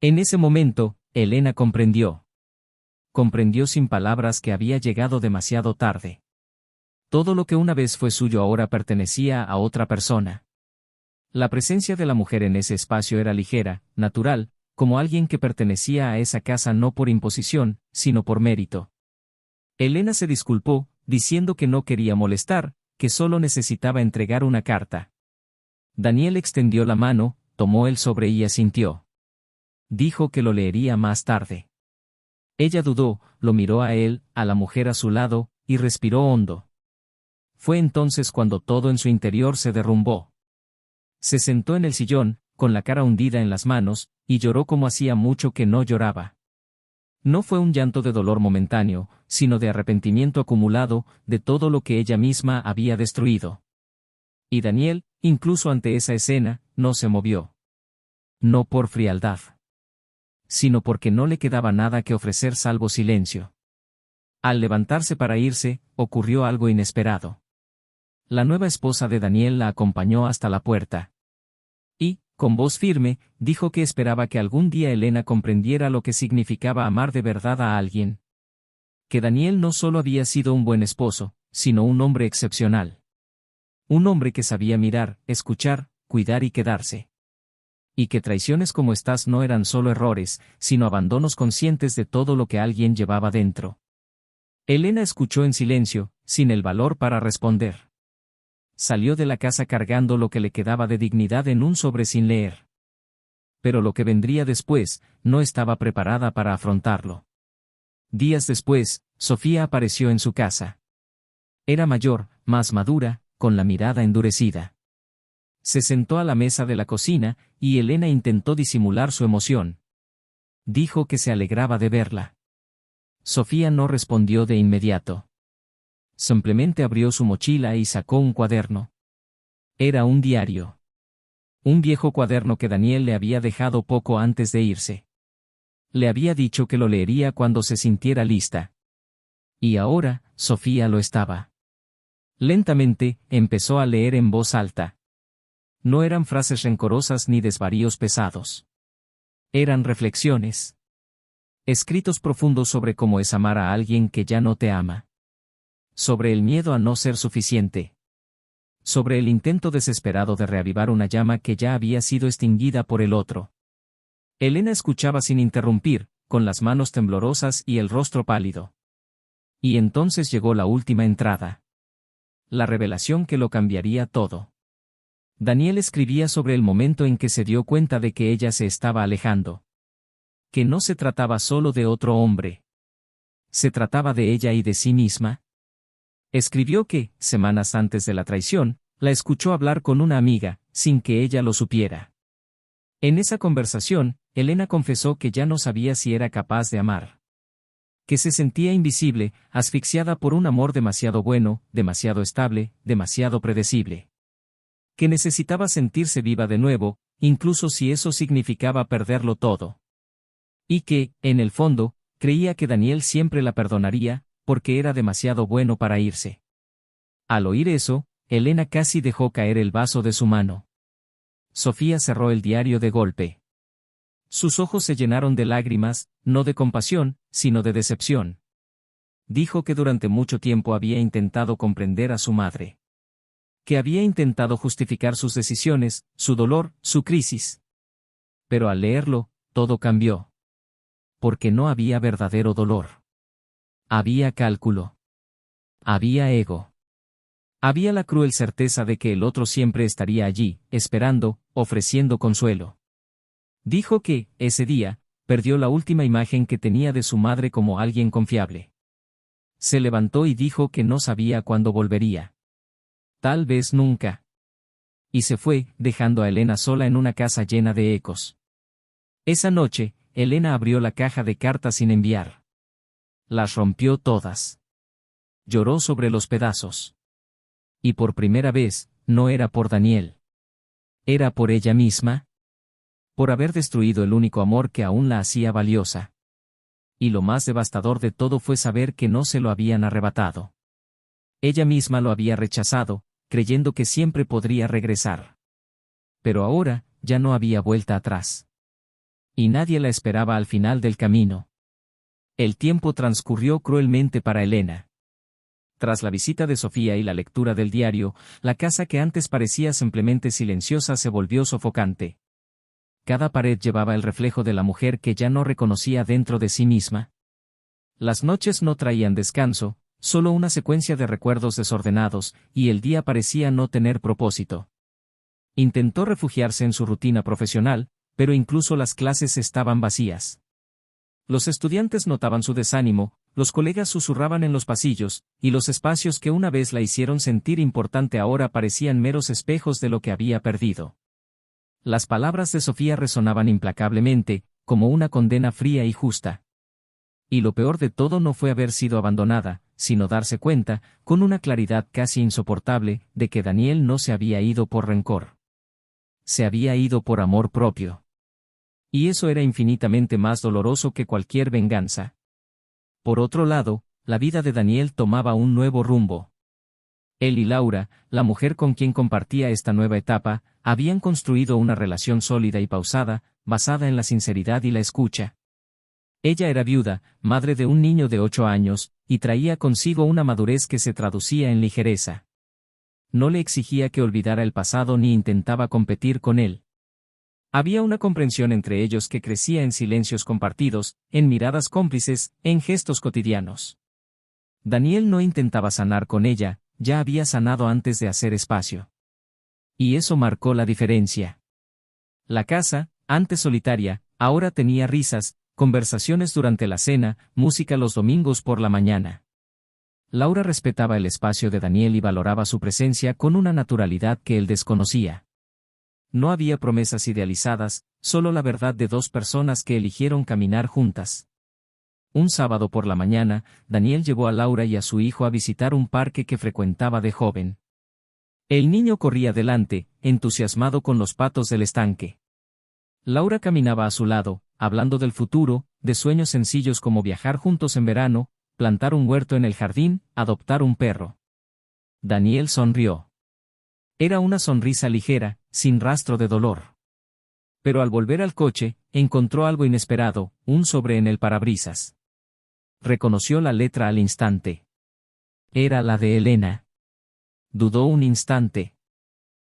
En ese momento, Elena comprendió. Comprendió sin palabras que había llegado demasiado tarde. Todo lo que una vez fue suyo ahora pertenecía a otra persona. La presencia de la mujer en ese espacio era ligera, natural, como alguien que pertenecía a esa casa no por imposición, sino por mérito. Elena se disculpó, diciendo que no quería molestar, que solo necesitaba entregar una carta. Daniel extendió la mano, tomó el sobre y asintió. Dijo que lo leería más tarde. Ella dudó, lo miró a él, a la mujer a su lado, y respiró hondo. Fue entonces cuando todo en su interior se derrumbó. Se sentó en el sillón, con la cara hundida en las manos, y lloró como hacía mucho que no lloraba. No fue un llanto de dolor momentáneo, sino de arrepentimiento acumulado, de todo lo que ella misma había destruido. Y Daniel, incluso ante esa escena, no se movió. No por frialdad, sino porque no le quedaba nada que ofrecer salvo silencio. Al levantarse para irse, ocurrió algo inesperado. La nueva esposa de Daniel la acompañó hasta la puerta. Y, con voz firme, dijo que esperaba que algún día Elena comprendiera lo que significaba amar de verdad a alguien. Que Daniel no solo había sido un buen esposo, sino un hombre excepcional. Un hombre que sabía mirar, escuchar, cuidar y quedarse. Y que traiciones como estas no eran solo errores, sino abandonos conscientes de todo lo que alguien llevaba dentro. Elena escuchó en silencio, sin el valor para responder. Salió de la casa cargando lo que le quedaba de dignidad en un sobre sin leer. Pero lo que vendría después, no estaba preparada para afrontarlo. Días después, Sofía apareció en su casa. Era mayor, más madura, con la mirada endurecida. Se sentó a la mesa de la cocina, y Elena intentó disimular su emoción. Dijo que se alegraba de verla. Sofía no respondió de inmediato. Simplemente abrió su mochila y sacó un cuaderno. Era un diario. Un viejo cuaderno que Daniel le había dejado poco antes de irse. Le había dicho que lo leería cuando se sintiera lista. Y ahora, Sofía lo estaba. Lentamente, empezó a leer en voz alta. No eran frases rencorosas ni desvaríos pesados. Eran reflexiones. Escritos profundos sobre cómo es amar a alguien que ya no te ama. Sobre el miedo a no ser suficiente. Sobre el intento desesperado de reavivar una llama que ya había sido extinguida por el otro. Elena escuchaba sin interrumpir, con las manos temblorosas y el rostro pálido. Y entonces llegó la última entrada. La revelación que lo cambiaría todo. Daniel escribía sobre el momento en que se dio cuenta de que ella se estaba alejando. Que no se trataba solo de otro hombre. Se trataba de ella y de sí misma. Escribió que, semanas antes de la traición, la escuchó hablar con una amiga, sin que ella lo supiera. En esa conversación, Elena confesó que ya no sabía si era capaz de amar. Que se sentía invisible, asfixiada por un amor demasiado bueno, demasiado estable, demasiado predecible. Que necesitaba sentirse viva de nuevo, incluso si eso significaba perderlo todo. Y que, en el fondo, creía que Daniel siempre la perdonaría, porque era demasiado bueno para irse. Al oír eso, Elena casi dejó caer el vaso de su mano. Sofía cerró el diario de golpe. Sus ojos se llenaron de lágrimas, no de compasión, sino de decepción. Dijo que durante mucho tiempo había intentado comprender a su madre. Que había intentado justificar sus decisiones, su dolor, su crisis. Pero al leerlo, todo cambió. Porque no había verdadero dolor. Había cálculo. Había ego. Había la cruel certeza de que el otro siempre estaría allí, esperando, ofreciendo consuelo. Dijo que, ese día, perdió la última imagen que tenía de su madre como alguien confiable. Se levantó y dijo que no sabía cuándo volvería. Tal vez nunca. Y se fue, dejando a Elena sola en una casa llena de ecos. Esa noche, Elena abrió la caja de cartas sin enviar. Las rompió todas. Lloró sobre los pedazos. Y por primera vez, no era por Daniel. ¿Era por ella misma? Por haber destruido el único amor que aún la hacía valiosa. Y lo más devastador de todo fue saber que no se lo habían arrebatado. Ella misma lo había rechazado, creyendo que siempre podría regresar. Pero ahora, ya no había vuelta atrás. Y nadie la esperaba al final del camino. El tiempo transcurrió cruelmente para Elena. Tras la visita de Sofía y la lectura del diario, la casa que antes parecía simplemente silenciosa se volvió sofocante. Cada pared llevaba el reflejo de la mujer que ya no reconocía dentro de sí misma. Las noches no traían descanso, solo una secuencia de recuerdos desordenados, y el día parecía no tener propósito. Intentó refugiarse en su rutina profesional, pero incluso las clases estaban vacías. Los estudiantes notaban su desánimo, los colegas susurraban en los pasillos, y los espacios que una vez la hicieron sentir importante ahora parecían meros espejos de lo que había perdido. Las palabras de Sofía resonaban implacablemente, como una condena fría y justa. Y lo peor de todo no fue haber sido abandonada, sino darse cuenta, con una claridad casi insoportable, de que Daniel no se había ido por rencor. Se había ido por amor propio. Y eso era infinitamente más doloroso que cualquier venganza. Por otro lado, la vida de Daniel tomaba un nuevo rumbo. Él y Laura, la mujer con quien compartía esta nueva etapa, habían construido una relación sólida y pausada, basada en la sinceridad y la escucha. Ella era viuda, madre de un niño de 8 años, y traía consigo una madurez que se traducía en ligereza. No le exigía que olvidara el pasado ni intentaba competir con él. Había una comprensión entre ellos que crecía en silencios compartidos, en miradas cómplices, en gestos cotidianos. Daniel no intentaba sanar con ella, ya había sanado antes de hacer espacio. Y eso marcó la diferencia. La casa, antes solitaria, ahora tenía risas, conversaciones durante la cena, música los domingos por la mañana. Laura respetaba el espacio de Daniel y valoraba su presencia con una naturalidad que él desconocía. No había promesas idealizadas, solo la verdad de dos personas que eligieron caminar juntas. Un sábado por la mañana, Daniel llevó a Laura y a su hijo a visitar un parque que frecuentaba de joven. El niño corría delante, entusiasmado con los patos del estanque. Laura caminaba a su lado, hablando del futuro, de sueños sencillos como viajar juntos en verano, plantar un huerto en el jardín, adoptar un perro. Daniel sonrió. Era una sonrisa ligera, sin rastro de dolor. Pero al volver al coche, encontró algo inesperado, un sobre en el parabrisas. Reconoció la letra al instante. Era la de Elena. Dudó un instante.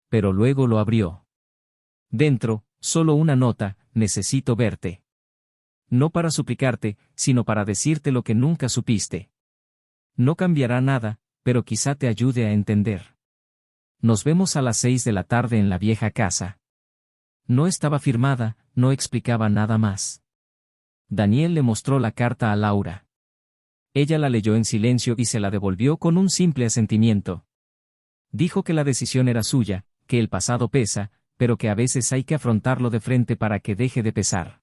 Pero luego lo abrió. Dentro, solo una nota: necesito verte. No para suplicarte, sino para decirte lo que nunca supiste. No cambiará nada, pero quizá te ayude a entender. Nos vemos a las 6 de la tarde en la vieja casa. No estaba firmada, no explicaba nada más. Daniel le mostró la carta a Laura. Ella la leyó en silencio y se la devolvió con un simple asentimiento. Dijo que la decisión era suya, que el pasado pesa, pero que a veces hay que afrontarlo de frente para que deje de pesar.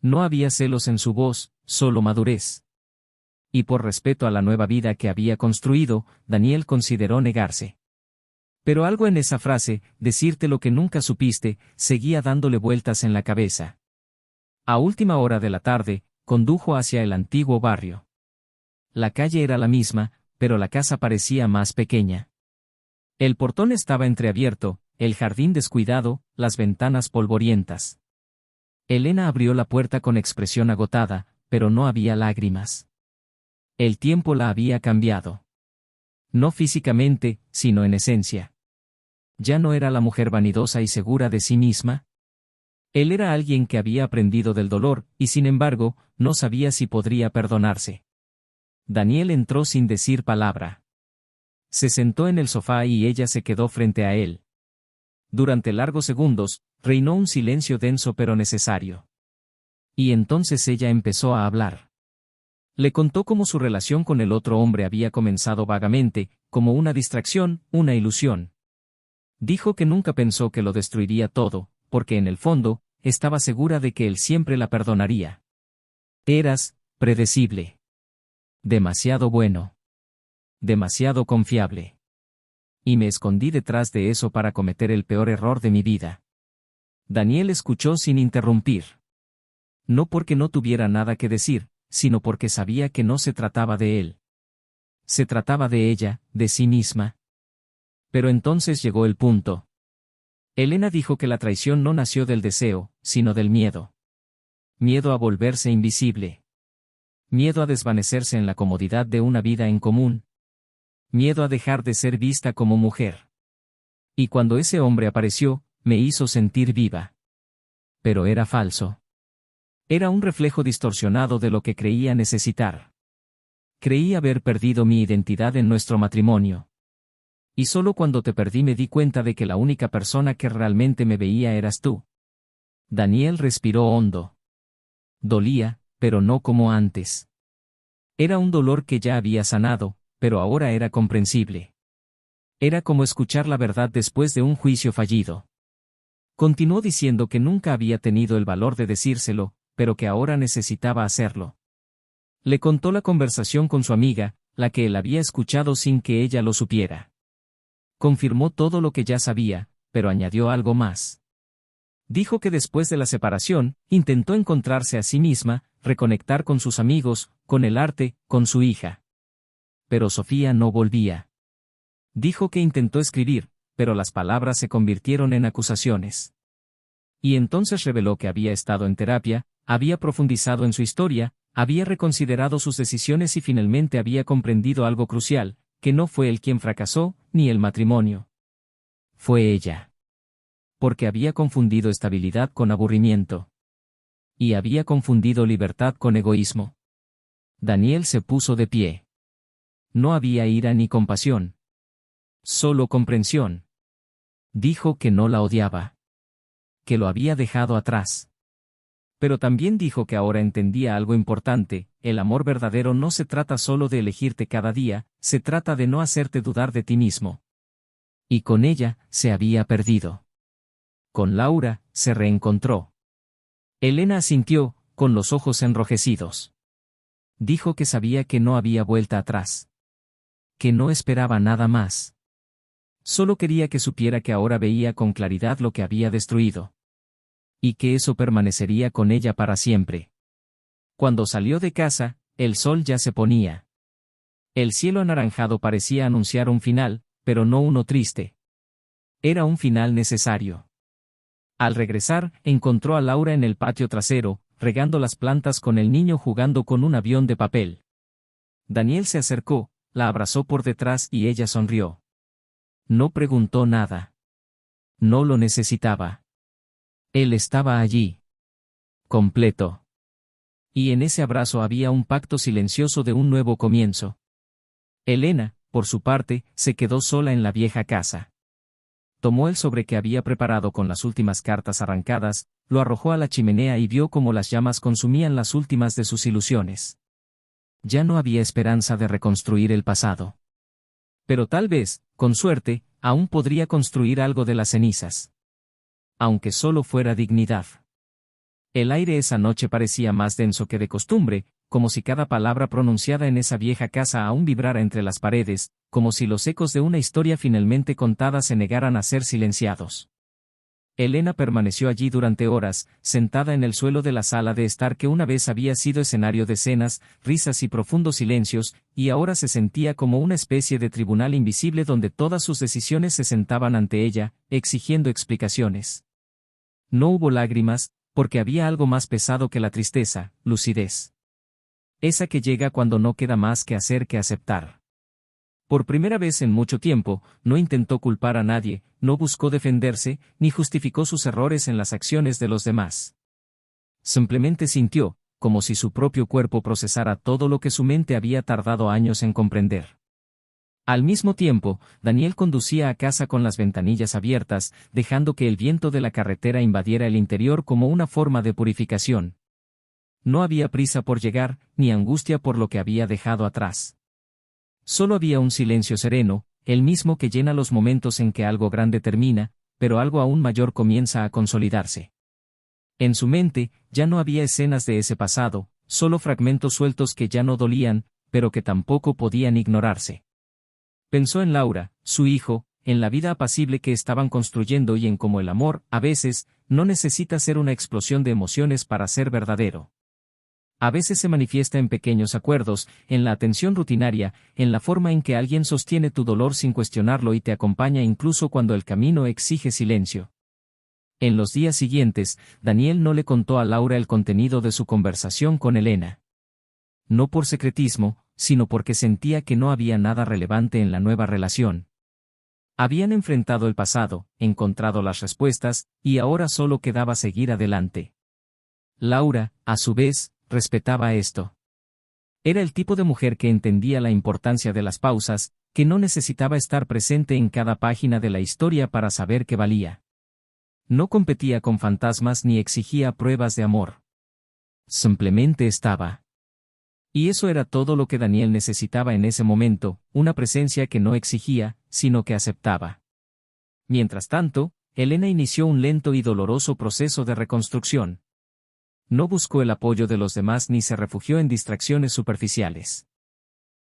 No había celos en su voz, solo madurez. Y por respeto a la nueva vida que había construido, Daniel consideró negarse. Pero algo en esa frase, decirte lo que nunca supiste, seguía dándole vueltas en la cabeza. A última hora de la tarde, condujo hacia el antiguo barrio. La calle era la misma, pero la casa parecía más pequeña. El portón estaba entreabierto, el jardín descuidado, las ventanas polvorientas. Elena abrió la puerta con expresión agotada, pero no había lágrimas. El tiempo la había cambiado. No físicamente, sino en esencia. Ya no era la mujer vanidosa y segura de sí misma. Él era alguien que había aprendido del dolor, y sin embargo, no sabía si podría perdonarse. Daniel entró sin decir palabra. Se sentó en el sofá y ella se quedó frente a él. Durante largos segundos, reinó un silencio denso pero necesario. Y entonces ella empezó a hablar. Le contó cómo su relación con el otro hombre había comenzado vagamente, como una distracción, una ilusión. Dijo que nunca pensó que lo destruiría todo, porque en el fondo, estaba segura de que él siempre la perdonaría. Eras predecible. Demasiado bueno. Demasiado confiable. Y me escondí detrás de eso para cometer el peor error de mi vida. Daniel escuchó sin interrumpir. No porque no tuviera nada que decir, sino porque sabía que no se trataba de él. Se trataba de ella, de sí misma. Pero entonces llegó el punto. Elena dijo que la traición no nació del deseo, sino del miedo. Miedo a volverse invisible. Miedo a desvanecerse en la comodidad de una vida en común. Miedo a dejar de ser vista como mujer. Y cuando ese hombre apareció, me hizo sentir viva. Pero era falso. Era un reflejo distorsionado de lo que creía necesitar. Creí haber perdido mi identidad en nuestro matrimonio. Y solo cuando te perdí me di cuenta de que la única persona que realmente me veía eras tú. Daniel respiró hondo. Dolía, pero no como antes. Era un dolor que ya había sanado, pero ahora era comprensible. Era como escuchar la verdad después de un juicio fallido. Continuó diciendo que nunca había tenido el valor de decírselo, pero que ahora necesitaba hacerlo. Le contó la conversación con su amiga, la que él había escuchado sin que ella lo supiera. Confirmó todo lo que ya sabía, pero añadió algo más. Dijo que después de la separación, intentó encontrarse a sí misma, reconectar con sus amigos, con el arte, con su hija. Pero Sofía no volvía. Dijo que intentó escribir, pero las palabras se convirtieron en acusaciones. Y entonces reveló que había estado en terapia, había profundizado en su historia, había reconsiderado sus decisiones y finalmente había comprendido algo crucial, que no fue él quien fracasó, ni el matrimonio. Fue ella. Porque había confundido estabilidad con aburrimiento. Y había confundido libertad con egoísmo. Daniel se puso de pie. No había ira ni compasión. Solo comprensión. Dijo que no la odiaba. Que lo había dejado atrás. Pero también dijo que ahora entendía algo importante: el amor verdadero no se trata solo de elegirte cada día, se trata de no hacerte dudar de ti mismo. Y con ella, se había perdido. Con Laura, se reencontró. Elena asintió, con los ojos enrojecidos. Dijo que sabía que no había vuelta atrás. Que no esperaba nada más. Solo quería que supiera que ahora veía con claridad lo que había destruido. Y que eso permanecería con ella para siempre. Cuando salió de casa, el sol ya se ponía. El cielo anaranjado parecía anunciar un final, pero no uno triste. Era un final necesario. Al regresar, encontró a Laura en el patio trasero, regando las plantas con el niño jugando con un avión de papel. Daniel se acercó, la abrazó por detrás y ella sonrió. No preguntó nada. No lo necesitaba. Él estaba allí. Completo. Y en ese abrazo había un pacto silencioso de un nuevo comienzo. Elena, por su parte, se quedó sola en la vieja casa. Tomó el sobre que había preparado con las últimas cartas arrancadas, lo arrojó a la chimenea y vio cómo las llamas consumían las últimas de sus ilusiones. Ya no había esperanza de reconstruir el pasado. Pero tal vez, con suerte, aún podría construir algo de las cenizas. Aunque solo fuera dignidad. El aire esa noche parecía más denso que de costumbre, como si cada palabra pronunciada en esa vieja casa aún vibrara entre las paredes, como si los ecos de una historia finalmente contada se negaran a ser silenciados. Elena permaneció allí durante horas, sentada en el suelo de la sala de estar que una vez había sido escenario de cenas, risas y profundos silencios, y ahora se sentía como una especie de tribunal invisible donde todas sus decisiones se sentaban ante ella, exigiendo explicaciones. No hubo lágrimas, porque había algo más pesado que la tristeza: lucidez. Esa que llega cuando no queda más que hacer que aceptar. Por primera vez en mucho tiempo, no intentó culpar a nadie, no buscó defenderse, ni justificó sus errores en las acciones de los demás. Simplemente sintió, como si su propio cuerpo procesara todo lo que su mente había tardado años en comprender. Al mismo tiempo, Daniel conducía a casa con las ventanillas abiertas, dejando que el viento de la carretera invadiera el interior como una forma de purificación. No había prisa por llegar, ni angustia por lo que había dejado atrás. Solo había un silencio sereno, el mismo que llena los momentos en que algo grande termina, pero algo aún mayor comienza a consolidarse. En su mente, ya no había escenas de ese pasado, solo fragmentos sueltos que ya no dolían, pero que tampoco podían ignorarse. Pensó en Laura, su hijo, en la vida apacible que estaban construyendo y en cómo el amor, a veces, no necesita ser una explosión de emociones para ser verdadero. A veces se manifiesta en pequeños acuerdos, en la atención rutinaria, en la forma en que alguien sostiene tu dolor sin cuestionarlo y te acompaña incluso cuando el camino exige silencio. En los días siguientes, Daniel no le contó a Laura el contenido de su conversación con Elena. No por secretismo, sino porque sentía que no había nada relevante en la nueva relación. Habían enfrentado el pasado, encontrado las respuestas, y ahora solo quedaba seguir adelante. Laura, a su vez, respetaba esto. Era el tipo de mujer que entendía la importancia de las pausas, que no necesitaba estar presente en cada página de la historia para saber que valía. No competía con fantasmas ni exigía pruebas de amor. Simplemente estaba. Y eso era todo lo que Daniel necesitaba en ese momento, una presencia que no exigía, sino que aceptaba. Mientras tanto, Elena inició un lento y doloroso proceso de reconstrucción. No buscó el apoyo de los demás ni se refugió en distracciones superficiales.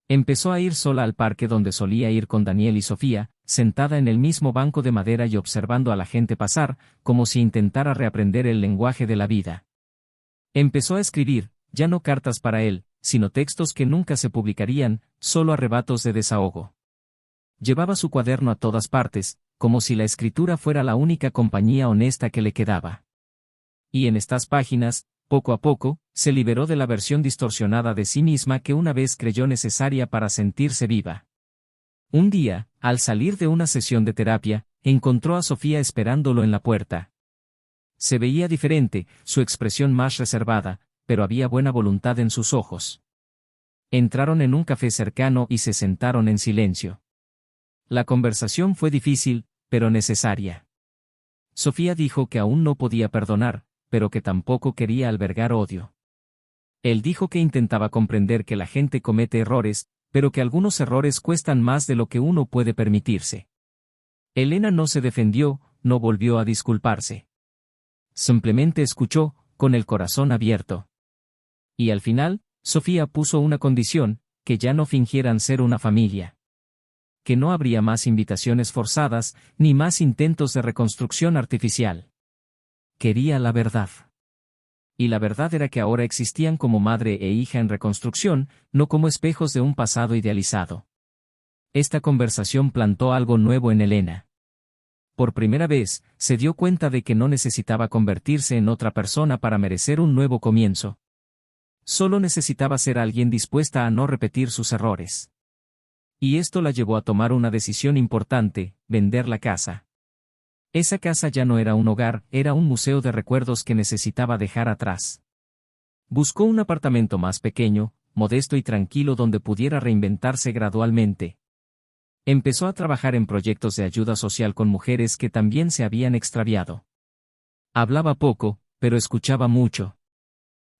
Empezó a ir sola al parque donde solía ir con Daniel y Sofía, sentada en el mismo banco de madera y observando a la gente pasar, como si intentara reaprender el lenguaje de la vida. Empezó a escribir, ya no cartas para él, sino textos que nunca se publicarían, solo arrebatos de desahogo. Llevaba su cuaderno a todas partes, como si la escritura fuera la única compañía honesta que le quedaba. Y en estas páginas, poco a poco, se liberó de la versión distorsionada de sí misma que una vez creyó necesaria para sentirse viva. Un día, al salir de una sesión de terapia, encontró a Sofía esperándolo en la puerta. Se veía diferente, su expresión más reservada, pero había buena voluntad en sus ojos. Entraron en un café cercano y se sentaron en silencio. La conversación fue difícil, pero necesaria. Sofía dijo que aún no podía perdonar, pero que tampoco quería albergar odio. Él dijo que intentaba comprender que la gente comete errores, pero que algunos errores cuestan más de lo que uno puede permitirse. Elena no se defendió, no volvió a disculparse. Simplemente escuchó, con el corazón abierto. Y al final, Sofía puso una condición, que ya no fingieran ser una familia. Que no habría más invitaciones forzadas, ni más intentos de reconstrucción artificial. Quería la verdad. Y la verdad era que ahora existían como madre e hija en reconstrucción, no como espejos de un pasado idealizado. Esta conversación plantó algo nuevo en Elena. Por primera vez, se dio cuenta de que no necesitaba convertirse en otra persona para merecer un nuevo comienzo. Solo necesitaba ser alguien dispuesta a no repetir sus errores. Y esto la llevó a tomar una decisión importante: vender la casa. Esa casa ya no era un hogar, era un museo de recuerdos que necesitaba dejar atrás. Buscó un apartamento más pequeño, modesto y tranquilo donde pudiera reinventarse gradualmente. Empezó a trabajar en proyectos de ayuda social con mujeres que también se habían extraviado. Hablaba poco, pero escuchaba mucho.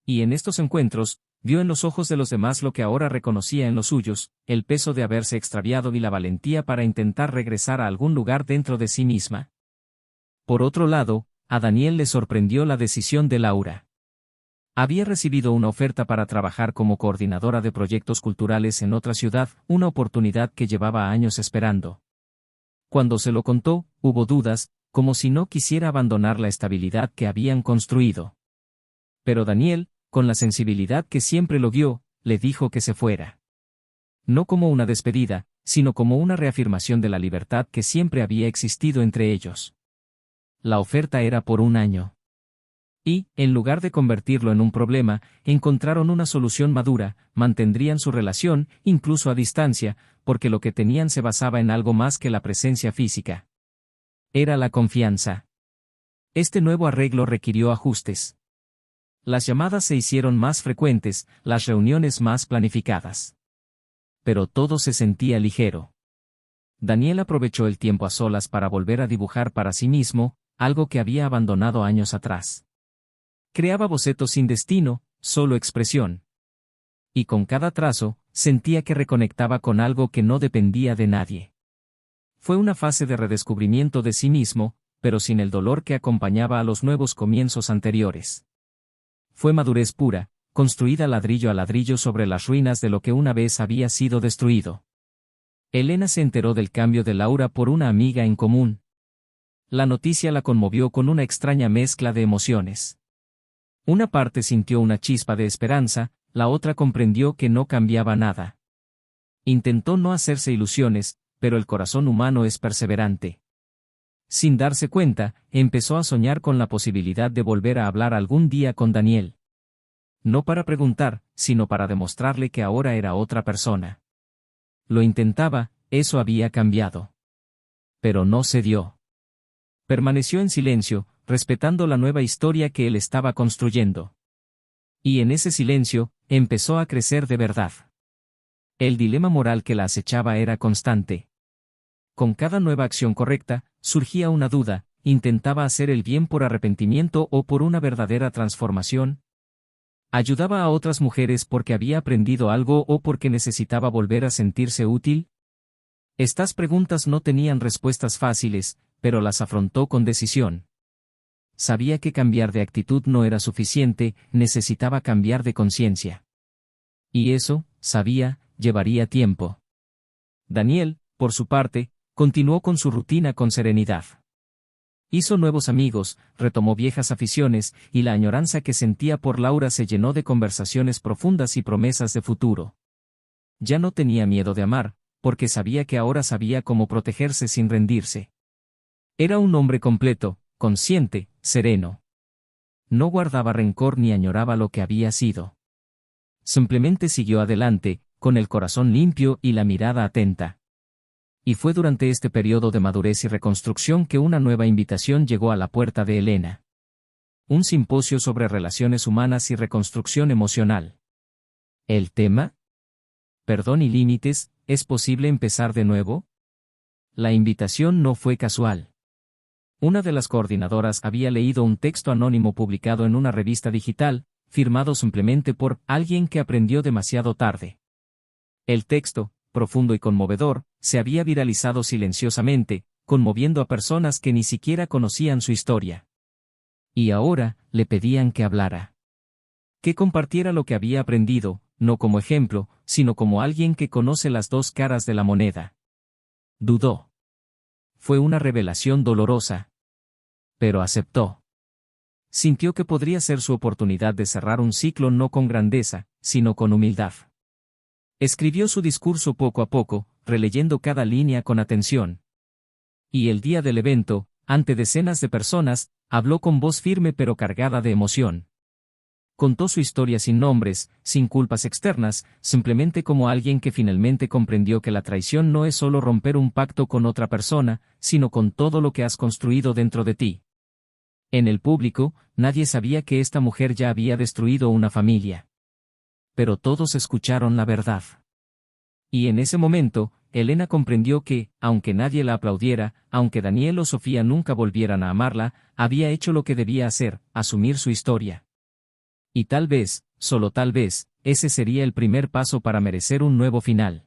Y en estos encuentros, vio en los ojos de los demás lo que ahora reconocía en los suyos, el peso de haberse extraviado y la valentía para intentar regresar a algún lugar dentro de sí misma. Por otro lado, a Daniel le sorprendió la decisión de Laura. Había recibido una oferta para trabajar como coordinadora de proyectos culturales en otra ciudad, una oportunidad que llevaba años esperando. Cuando se lo contó, hubo dudas, como si no quisiera abandonar la estabilidad que habían construido. Pero Daniel, con la sensibilidad que siempre lo guió, le dijo que se fuera. No como una despedida, sino como una reafirmación de la libertad que siempre había existido entre ellos. La oferta era por 1 año. Y, en lugar de convertirlo en un problema, encontraron una solución madura: mantendrían su relación, incluso a distancia, porque lo que tenían se basaba en algo más que la presencia física. Era la confianza. Este nuevo arreglo requirió ajustes. Las llamadas se hicieron más frecuentes, las reuniones más planificadas. Pero todo se sentía ligero. Daniel aprovechó el tiempo a solas para volver a dibujar para sí mismo, algo que había abandonado años atrás. Creaba bocetos sin destino, solo expresión. Y con cada trazo, sentía que reconectaba con algo que no dependía de nadie. Fue una fase de redescubrimiento de sí mismo, pero sin el dolor que acompañaba a los nuevos comienzos anteriores. Fue madurez pura, construida ladrillo a ladrillo sobre las ruinas de lo que una vez había sido destruido. Elena se enteró del cambio de Laura por una amiga en común. La noticia la conmovió con una extraña mezcla de emociones. Una parte sintió una chispa de esperanza, la otra comprendió que no cambiaba nada. Intentó no hacerse ilusiones, pero el corazón humano es perseverante. Sin darse cuenta, empezó a soñar con la posibilidad de volver a hablar algún día con Daniel. No para preguntar, sino para demostrarle que ahora era otra persona. Lo intentaba, eso había cambiado. Pero no se dio. Permaneció en silencio, respetando la nueva historia que él estaba construyendo. Y en ese silencio, empezó a crecer de verdad. El dilema moral que la acechaba era constante. Con cada nueva acción correcta, surgía una duda: ¿intentaba hacer el bien por arrepentimiento o por una verdadera transformación? ¿Ayudaba a otras mujeres porque había aprendido algo o porque necesitaba volver a sentirse útil? Estas preguntas no tenían respuestas fáciles, pero las afrontó con decisión. Sabía que cambiar de actitud no era suficiente, necesitaba cambiar de conciencia. Y eso, sabía, llevaría tiempo. Daniel, por su parte, continuó con su rutina con serenidad. Hizo nuevos amigos, retomó viejas aficiones, y la añoranza que sentía por Laura se llenó de conversaciones profundas y promesas de futuro. Ya no tenía miedo de amar, porque sabía que ahora sabía cómo protegerse sin rendirse. Era un hombre completo, consciente, sereno. No guardaba rencor ni añoraba lo que había sido. Simplemente siguió adelante, con el corazón limpio y la mirada atenta. Y fue durante este periodo de madurez y reconstrucción que una nueva invitación llegó a la puerta de Elena. Un simposio sobre relaciones humanas y reconstrucción emocional. ¿El tema? ¿Perdón y límites? ¿Es posible empezar de nuevo? La invitación no fue casual. Una de las coordinadoras había leído un texto anónimo publicado en una revista digital, firmado simplemente por alguien que aprendió demasiado tarde. El texto, profundo y conmovedor, se había viralizado silenciosamente, conmoviendo a personas que ni siquiera conocían su historia. Y ahora, le pedían que hablara. Que compartiera lo que había aprendido, no como ejemplo, sino como alguien que conoce las dos caras de la moneda. Dudó. Fue una revelación dolorosa. Pero aceptó. Sintió que podría ser su oportunidad de cerrar un ciclo no con grandeza, sino con humildad. Escribió su discurso poco a poco, releyendo cada línea con atención. Y el día del evento, ante decenas de personas, habló con voz firme pero cargada de emoción. Contó su historia sin nombres, sin culpas externas, simplemente como alguien que finalmente comprendió que la traición no es solo romper un pacto con otra persona, sino con todo lo que has construido dentro de ti. En el público, nadie sabía que esta mujer ya había destruido una familia. Pero todos escucharon la verdad. Y en ese momento, Elena comprendió que, aunque nadie la aplaudiera, aunque Daniel o Sofía nunca volvieran a amarla, había hecho lo que debía hacer: asumir su historia. Y tal vez, solo tal vez, ese sería el primer paso para merecer un nuevo final.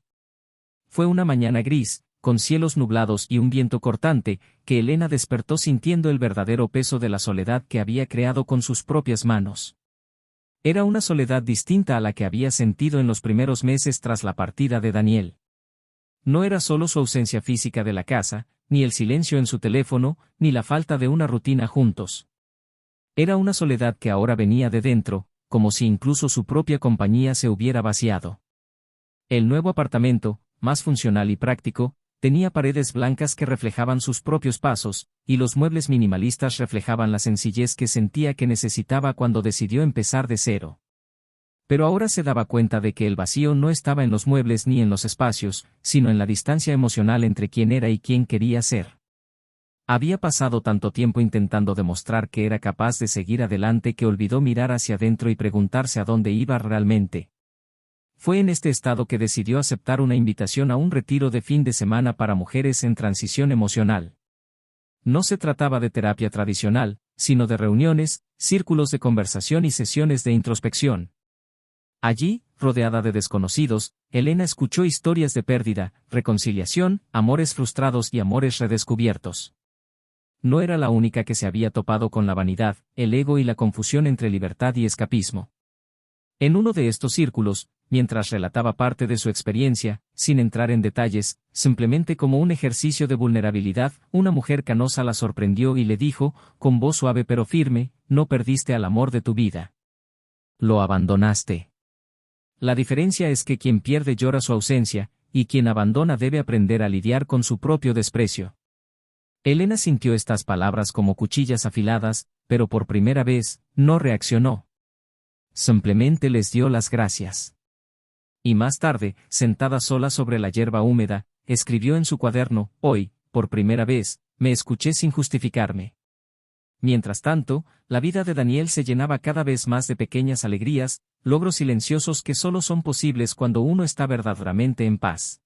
Fue una mañana gris, con cielos nublados y un viento cortante, que Elena despertó sintiendo el verdadero peso de la soledad que había creado con sus propias manos. Era una soledad distinta a la que había sentido en los primeros meses tras la partida de Daniel. No era solo su ausencia física de la casa, ni el silencio en su teléfono, ni la falta de una rutina juntos. Era una soledad que ahora venía de dentro, como si incluso su propia compañía se hubiera vaciado. El nuevo apartamento, más funcional y práctico, tenía paredes blancas que reflejaban sus propios pasos, y los muebles minimalistas reflejaban la sencillez que sentía que necesitaba cuando decidió empezar de cero. Pero ahora se daba cuenta de que el vacío no estaba en los muebles ni en los espacios, sino en la distancia emocional entre quién era y quién quería ser. Había pasado tanto tiempo intentando demostrar que era capaz de seguir adelante que olvidó mirar hacia adentro y preguntarse a dónde iba realmente. Fue en este estado que decidió aceptar una invitación a un retiro de fin de semana para mujeres en transición emocional. No se trataba de terapia tradicional, sino de reuniones, círculos de conversación y sesiones de introspección. Allí, rodeada de desconocidos, Elena escuchó historias de pérdida, reconciliación, amores frustrados y amores redescubiertos. No era la única que se había topado con la vanidad, el ego y la confusión entre libertad y escapismo. En uno de estos círculos, mientras relataba parte de su experiencia, sin entrar en detalles, simplemente como un ejercicio de vulnerabilidad, una mujer canosa la sorprendió y le dijo, con voz suave pero firme, no perdiste al amor de tu vida. Lo abandonaste. La diferencia es que quien pierde llora su ausencia, y quien abandona debe aprender a lidiar con su propio desprecio. Elena sintió estas palabras como cuchillas afiladas, pero por primera vez, no reaccionó. Simplemente les dio las gracias. Y más tarde, sentada sola sobre la hierba húmeda, escribió en su cuaderno, hoy, por primera vez, me escuché sin justificarme. Mientras tanto, la vida de Daniel se llenaba cada vez más de pequeñas alegrías, logros silenciosos que solo son posibles cuando uno está verdaderamente en paz.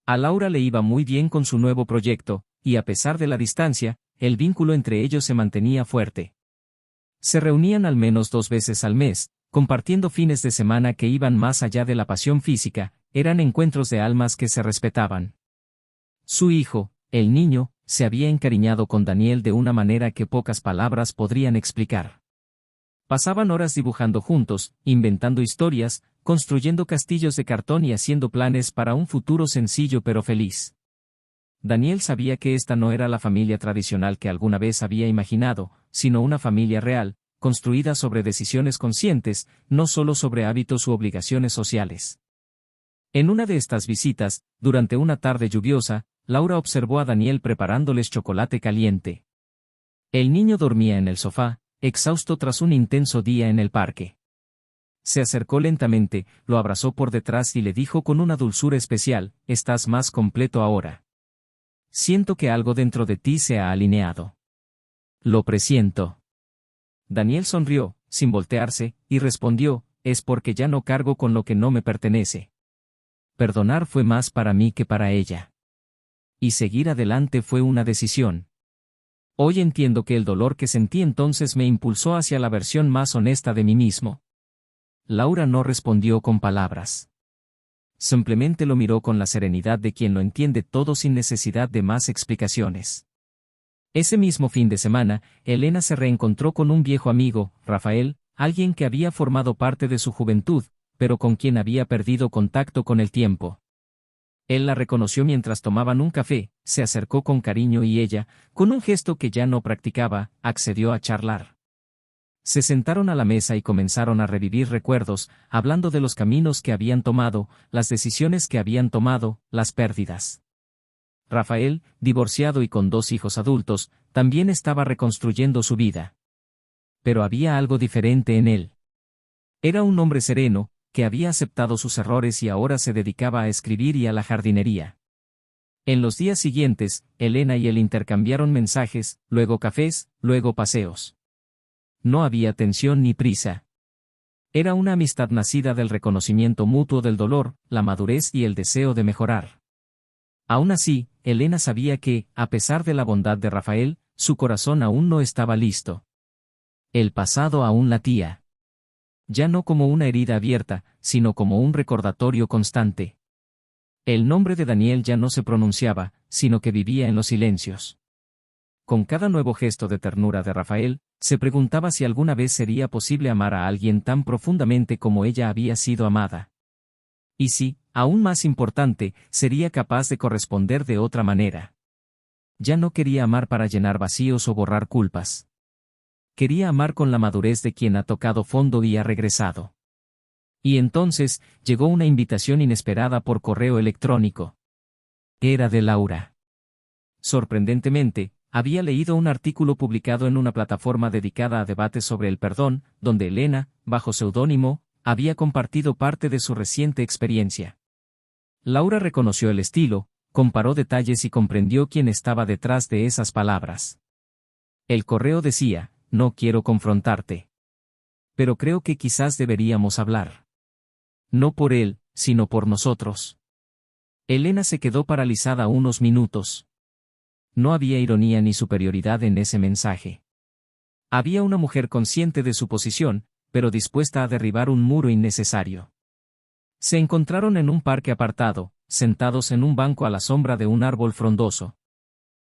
A Laura le iba muy bien con su nuevo proyecto, y a pesar de la distancia, el vínculo entre ellos se mantenía fuerte. Se reunían al menos 2 veces al mes, compartiendo fines de semana que iban más allá de la pasión física, eran encuentros de almas que se respetaban. Su hijo, el niño, se había encariñado con Daniel de una manera que pocas palabras podrían explicar. Pasaban horas dibujando juntos, inventando historias, construyendo castillos de cartón y haciendo planes para un futuro sencillo pero feliz. Daniel sabía que esta no era la familia tradicional que alguna vez había imaginado, sino una familia real, construida sobre decisiones conscientes, no solo sobre hábitos u obligaciones sociales. En una de estas visitas, durante una tarde lluviosa, Laura observó a Daniel preparándoles chocolate caliente. El niño dormía en el sofá, exhausto tras un intenso día en el parque. Se acercó lentamente, lo abrazó por detrás y le dijo con una dulzura especial, estás más completo ahora. Siento que algo dentro de ti se ha alineado. Lo presiento. Daniel sonrió, sin voltearse, y respondió, es porque ya no cargo con lo que no me pertenece. Perdonar fue más para mí que para ella. Y seguir adelante fue una decisión. Hoy entiendo que el dolor que sentí entonces me impulsó hacia la versión más honesta de mí mismo. Laura no respondió con palabras. Simplemente lo miró con la serenidad de quien lo entiende todo sin necesidad de más explicaciones. Ese mismo fin de semana, Elena se reencontró con un viejo amigo, Rafael, alguien que había formado parte de su juventud, pero con quien había perdido contacto con el tiempo. Él la reconoció mientras tomaban un café, se acercó con cariño y ella, con un gesto que ya no practicaba, accedió a charlar. Se sentaron a la mesa y comenzaron a revivir recuerdos, hablando de los caminos que habían tomado, las decisiones que habían tomado, las pérdidas. Rafael, divorciado y con 2 hijos adultos, también estaba reconstruyendo su vida. Pero había algo diferente en él. Era un hombre sereno, que había aceptado sus errores y ahora se dedicaba a escribir y a la jardinería. En los días siguientes, Elena y él intercambiaron mensajes, luego cafés, luego paseos. No había tensión ni prisa. Era una amistad nacida del reconocimiento mutuo del dolor, la madurez y el deseo de mejorar. Aún así, Elena sabía que, a pesar de la bondad de Rafael, su corazón aún no estaba listo. El pasado aún latía. Ya no como una herida abierta, sino como un recordatorio constante. El nombre de Daniel ya no se pronunciaba, sino que vivía en los silencios. Con cada nuevo gesto de ternura de Rafael, se preguntaba si alguna vez sería posible amar a alguien tan profundamente como ella había sido amada. Y si, aún más importante, sería capaz de corresponder de otra manera. Ya no quería amar para llenar vacíos o borrar culpas. Quería amar con la madurez de quien ha tocado fondo y ha regresado. Y entonces, llegó una invitación inesperada por correo electrónico. Era de Laura. Sorprendentemente, había leído un artículo publicado en una plataforma dedicada a debates sobre el perdón, donde Elena, bajo seudónimo, había compartido parte de su reciente experiencia. Laura reconoció el estilo, comparó detalles y comprendió quién estaba detrás de esas palabras. El correo decía, no quiero confrontarte. Pero creo que quizás deberíamos hablar. No por él, sino por nosotros. Elena se quedó paralizada unos minutos. No había ironía ni superioridad en ese mensaje. Había una mujer consciente de su posición, pero dispuesta a derribar un muro innecesario. Se encontraron en un parque apartado, sentados en un banco a la sombra de un árbol frondoso.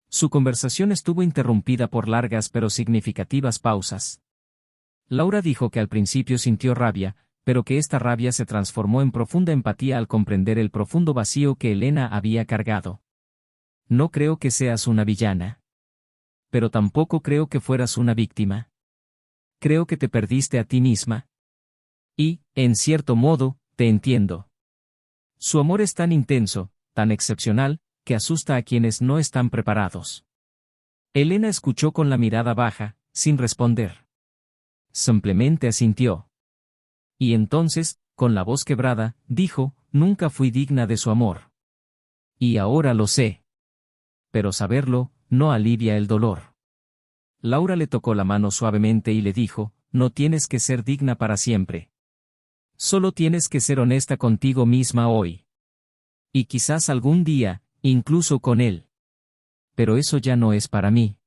Su conversación estuvo interrumpida por largas pero significativas pausas. Laura dijo que al principio sintió rabia, pero que esta rabia se transformó en profunda empatía al comprender el profundo vacío que Elena había cargado. No creo que seas una villana. Pero tampoco creo que fueras una víctima. Creo que te perdiste a ti misma. Y, en cierto modo, te entiendo. Su amor es tan intenso, tan excepcional, que asusta a quienes no están preparados. Elena escuchó con la mirada baja, sin responder. Simplemente asintió. Y entonces, con la voz quebrada, dijo, nunca fui digna de su amor. Y ahora lo sé. Pero saberlo, no alivia el dolor. Laura le tocó la mano suavemente y le dijo, no tienes que ser digna para siempre. Solo tienes que ser honesta contigo misma hoy. Y quizás algún día, incluso con él. Pero eso ya no es para mí.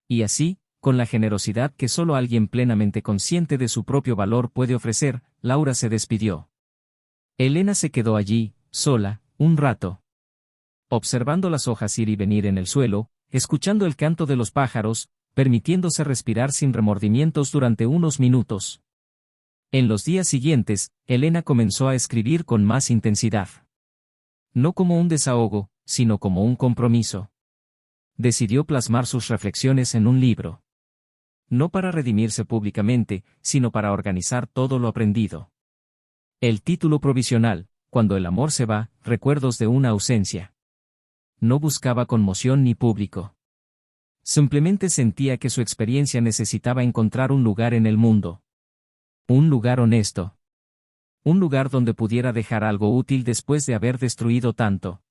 Y así, con la generosidad que solo alguien plenamente consciente de su propio valor puede ofrecer, Laura se despidió. Elena se quedó allí, sola, un rato. Observando las hojas ir y venir en el suelo, escuchando el canto de los pájaros, permitiéndose respirar sin remordimientos durante unos minutos. En los días siguientes, Elena comenzó a escribir con más intensidad. No como un desahogo, sino como un compromiso. Decidió plasmar sus reflexiones en un libro. No para redimirse públicamente, sino para organizar todo lo aprendido. El título provisional, Cuando el amor se va, recuerdos de una ausencia. No buscaba conmoción ni público. Simplemente sentía que su experiencia necesitaba encontrar un lugar en el mundo. Un lugar honesto. Un lugar donde pudiera dejar algo útil después de haber destruido tanto.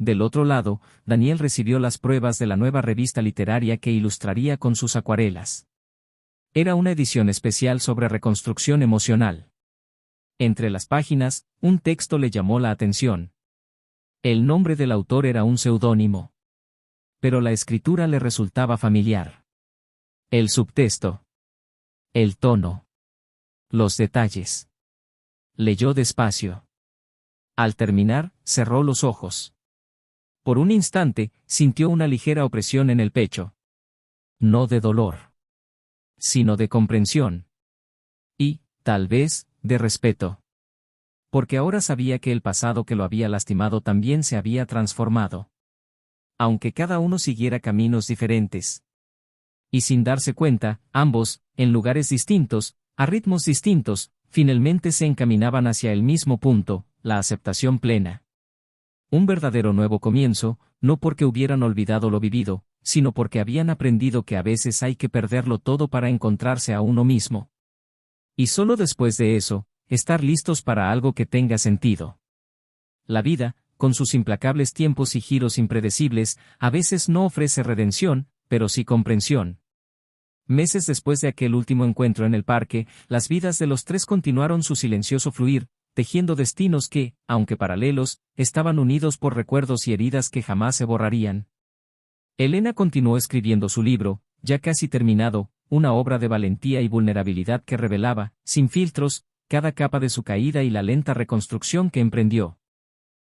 Del otro lado, Daniel recibió las pruebas de la nueva revista literaria que ilustraría con sus acuarelas. Era una edición especial sobre reconstrucción emocional. Entre las páginas, un texto le llamó la atención. El nombre del autor era un seudónimo. Pero la escritura le resultaba familiar. El subtexto. El tono. Los detalles. Leyó despacio. Al terminar, cerró los ojos. Por un instante, sintió una ligera opresión en el pecho. No de dolor, sino de comprensión. Y, tal vez, de respeto. Porque ahora sabía que el pasado que lo había lastimado también se había transformado. Aunque cada uno siguiera caminos diferentes. Y sin darse cuenta, ambos, en lugares distintos, a ritmos distintos, finalmente se encaminaban hacia el mismo punto, la aceptación plena. Un verdadero nuevo comienzo, no porque hubieran olvidado lo vivido, sino porque habían aprendido que a veces hay que perderlo todo para encontrarse a uno mismo. Y solo después de eso, estar listos para algo que tenga sentido. La vida, con sus implacables tiempos y giros impredecibles, a veces no ofrece redención, pero sí comprensión. Meses después de aquel último encuentro en el parque, las vidas de los tres continuaron su silencioso fluir, tejiendo destinos que, aunque paralelos, estaban unidos por recuerdos y heridas que jamás se borrarían. Elena continuó escribiendo su libro, ya casi terminado, una obra de valentía y vulnerabilidad que revelaba, sin filtros, cada capa de su caída y la lenta reconstrucción que emprendió.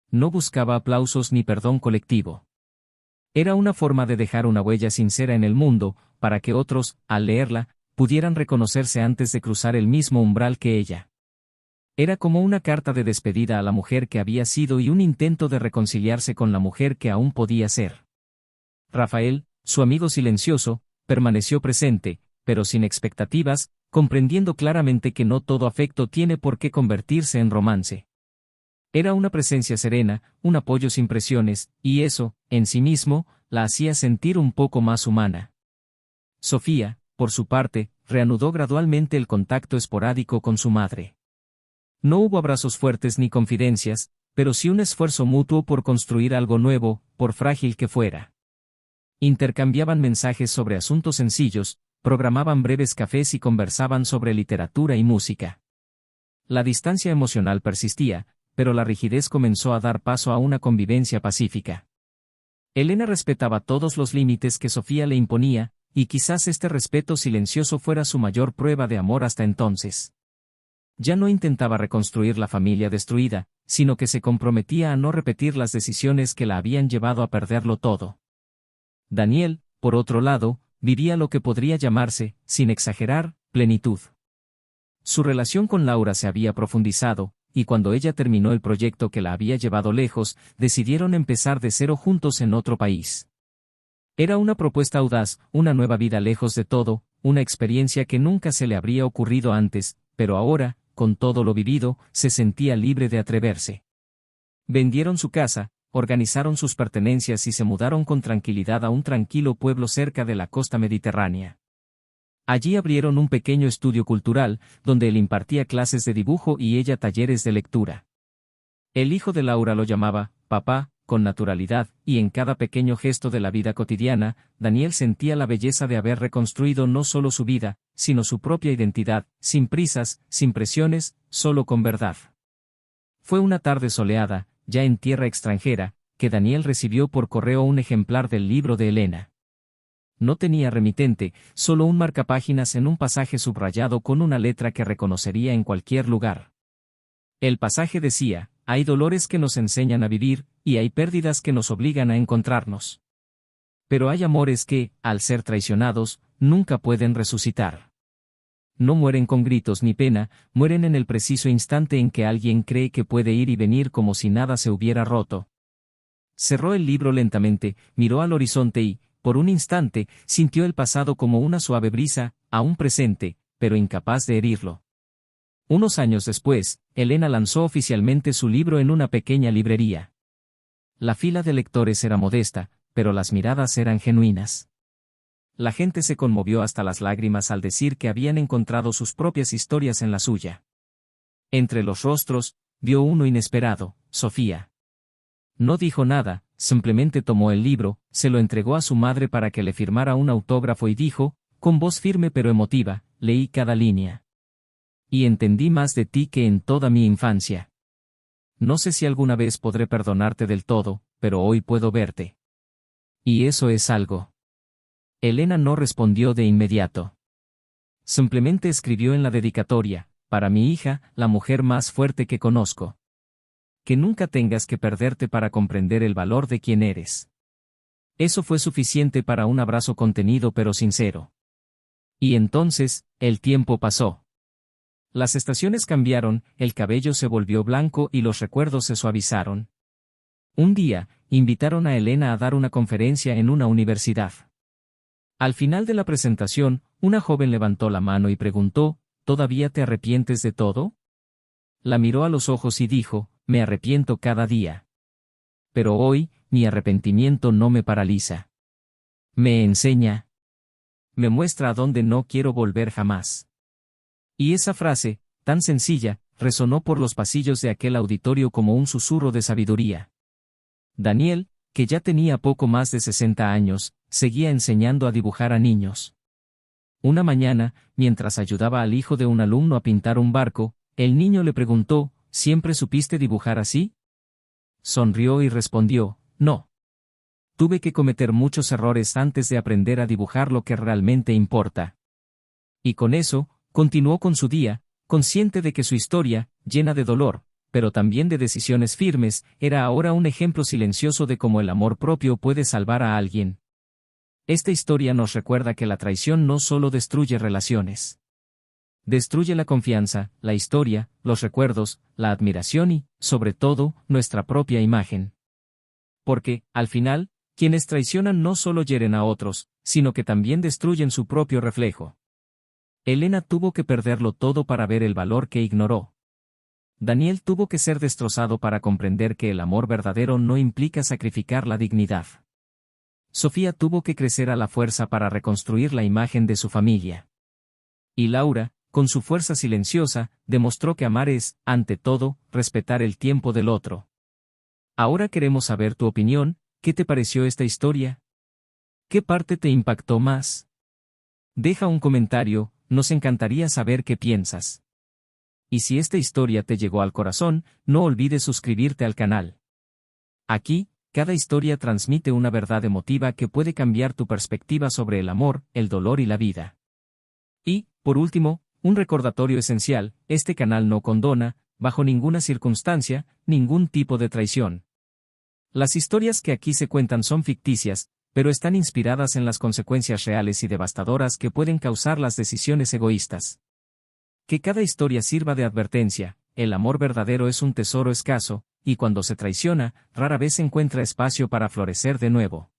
No buscaba aplausos ni perdón colectivo. Era una forma de dejar una huella sincera en el mundo, para que otros, al leerla, pudieran reconocerse antes de cruzar el mismo umbral que ella. Era como una carta de despedida a la mujer que había sido y un intento de reconciliarse con la mujer que aún podía ser. Rafael, su amigo silencioso, permaneció presente, pero sin expectativas, comprendiendo claramente que no todo afecto tiene por qué convertirse en romance. Era una presencia serena, un apoyo sin presiones, y eso, en sí mismo, la hacía sentir un poco más humana. Sofía, por su parte, reanudó gradualmente el contacto esporádico con su madre. No hubo abrazos fuertes ni confidencias, pero sí un esfuerzo mutuo por construir algo nuevo, por frágil que fuera. Intercambiaban mensajes sobre asuntos sencillos, programaban breves cafés y conversaban sobre literatura y música. La distancia emocional persistía, pero la rigidez comenzó a dar paso a una convivencia pacífica. Elena respetaba todos los límites que Sofía le imponía, y quizás este respeto silencioso fuera su mayor prueba de amor hasta entonces. Ya no intentaba reconstruir la familia destruida, sino que se comprometía a no repetir las decisiones que la habían llevado a perderlo todo. Daniel, por otro lado, vivía lo que podría llamarse, sin exagerar, plenitud. Su relación con Laura se había profundizado, y cuando ella terminó el proyecto que la había llevado lejos, decidieron empezar de cero juntos en otro país. Era una propuesta audaz, una nueva vida lejos de todo, una experiencia que nunca se le habría ocurrido antes, pero ahora, con todo lo vivido, se sentía libre de atreverse. Vendieron su casa, organizaron sus pertenencias y se mudaron con tranquilidad a un tranquilo pueblo cerca de la costa mediterránea. Allí abrieron un pequeño estudio cultural, donde él impartía clases de dibujo y ella talleres de lectura. El hijo de Laura lo llamaba papá, con naturalidad, y en cada pequeño gesto de la vida cotidiana, Daniel sentía la belleza de haber reconstruido no solo su vida, sino su propia identidad, sin prisas, sin presiones, solo con verdad. Fue una tarde soleada, ya en tierra extranjera, que Daniel recibió por correo un ejemplar del libro de Elena. No tenía remitente, solo un marcapáginas en un pasaje subrayado con una letra que reconocería en cualquier lugar. El pasaje decía: hay dolores que nos enseñan a vivir, y hay pérdidas que nos obligan a encontrarnos. Pero hay amores que, al ser traicionados, nunca pueden resucitar. No mueren con gritos ni pena, mueren en el preciso instante en que alguien cree que puede ir y venir como si nada se hubiera roto. Cerró el libro lentamente, miró al horizonte y, por un instante, sintió el pasado como una suave brisa, aún presente, pero incapaz de herirlo. Unos años después, Elena lanzó oficialmente su libro en una pequeña librería. La fila de lectores era modesta, pero las miradas eran genuinas. La gente se conmovió hasta las lágrimas al decir que habían encontrado sus propias historias en la suya. Entre los rostros, vio uno inesperado: Sofía. No dijo nada, simplemente tomó el libro, se lo entregó a su madre para que le firmara un autógrafo y dijo, con voz firme pero emotiva: leí cada línea. Y entendí más de ti que en toda mi infancia. No sé si alguna vez podré perdonarte del todo, pero hoy puedo verte. Y eso es algo. Elena no respondió de inmediato. Simplemente escribió en la dedicatoria: para mi hija, la mujer más fuerte que conozco. Que nunca tengas que perderte para comprender el valor de quien eres. Eso fue suficiente para un abrazo contenido pero sincero. Y entonces, el tiempo pasó. Las estaciones cambiaron, el cabello se volvió blanco y los recuerdos se suavizaron. Un día, invitaron a Elena a dar una conferencia en una universidad. Al final de la presentación, una joven levantó la mano y preguntó: ¿todavía te arrepientes de todo? La miró a los ojos y dijo: me arrepiento cada día. Pero hoy, mi arrepentimiento no me paraliza. Me enseña. Me muestra a dónde no quiero volver jamás. Y esa frase, tan sencilla, resonó por los pasillos de aquel auditorio como un susurro de sabiduría. Daniel, que ya tenía poco más de 60 años, seguía enseñando a dibujar a niños. Una mañana, mientras ayudaba al hijo de un alumno a pintar un barco, el niño le preguntó: ¿siempre supiste dibujar así? Sonrió y respondió: no. Tuve que cometer muchos errores antes de aprender a dibujar lo que realmente importa. Y con eso, continuó con su día, consciente de que su historia, llena de dolor, pero también de decisiones firmes, era ahora un ejemplo silencioso de cómo el amor propio puede salvar a alguien. Esta historia nos recuerda que la traición no solo destruye relaciones. Destruye la confianza, la historia, los recuerdos, la admiración y, sobre todo, nuestra propia imagen. Porque, al final, quienes traicionan no solo hieren a otros, sino que también destruyen su propio reflejo. Elena tuvo que perderlo todo para ver el valor que ignoró. Daniel tuvo que ser destrozado para comprender que el amor verdadero no implica sacrificar la dignidad. Sofía tuvo que crecer a la fuerza para reconstruir la imagen de su familia. Y Laura, con su fuerza silenciosa, demostró que amar es, ante todo, respetar el tiempo del otro. Ahora queremos saber tu opinión. ¿Qué te pareció esta historia? ¿Qué parte te impactó más? Deja un comentario, nos encantaría saber qué piensas. Y si esta historia te llegó al corazón, no olvides suscribirte al canal. Aquí, cada historia transmite una verdad emotiva que puede cambiar tu perspectiva sobre el amor, el dolor y la vida. Y, por último, un recordatorio esencial: este canal no condona, bajo ninguna circunstancia, ningún tipo de traición. Las historias que aquí se cuentan son ficticias, pero están inspiradas en las consecuencias reales y devastadoras que pueden causar las decisiones egoístas. Que cada historia sirva de advertencia, el amor verdadero es un tesoro escaso, y cuando se traiciona, rara vez encuentra espacio para florecer de nuevo.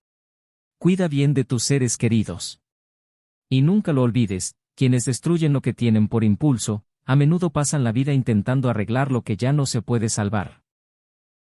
Cuida bien de tus seres queridos. Y nunca lo olvides, quienes destruyen lo que tienen por impulso, a menudo pasan la vida intentando arreglar lo que ya no se puede salvar.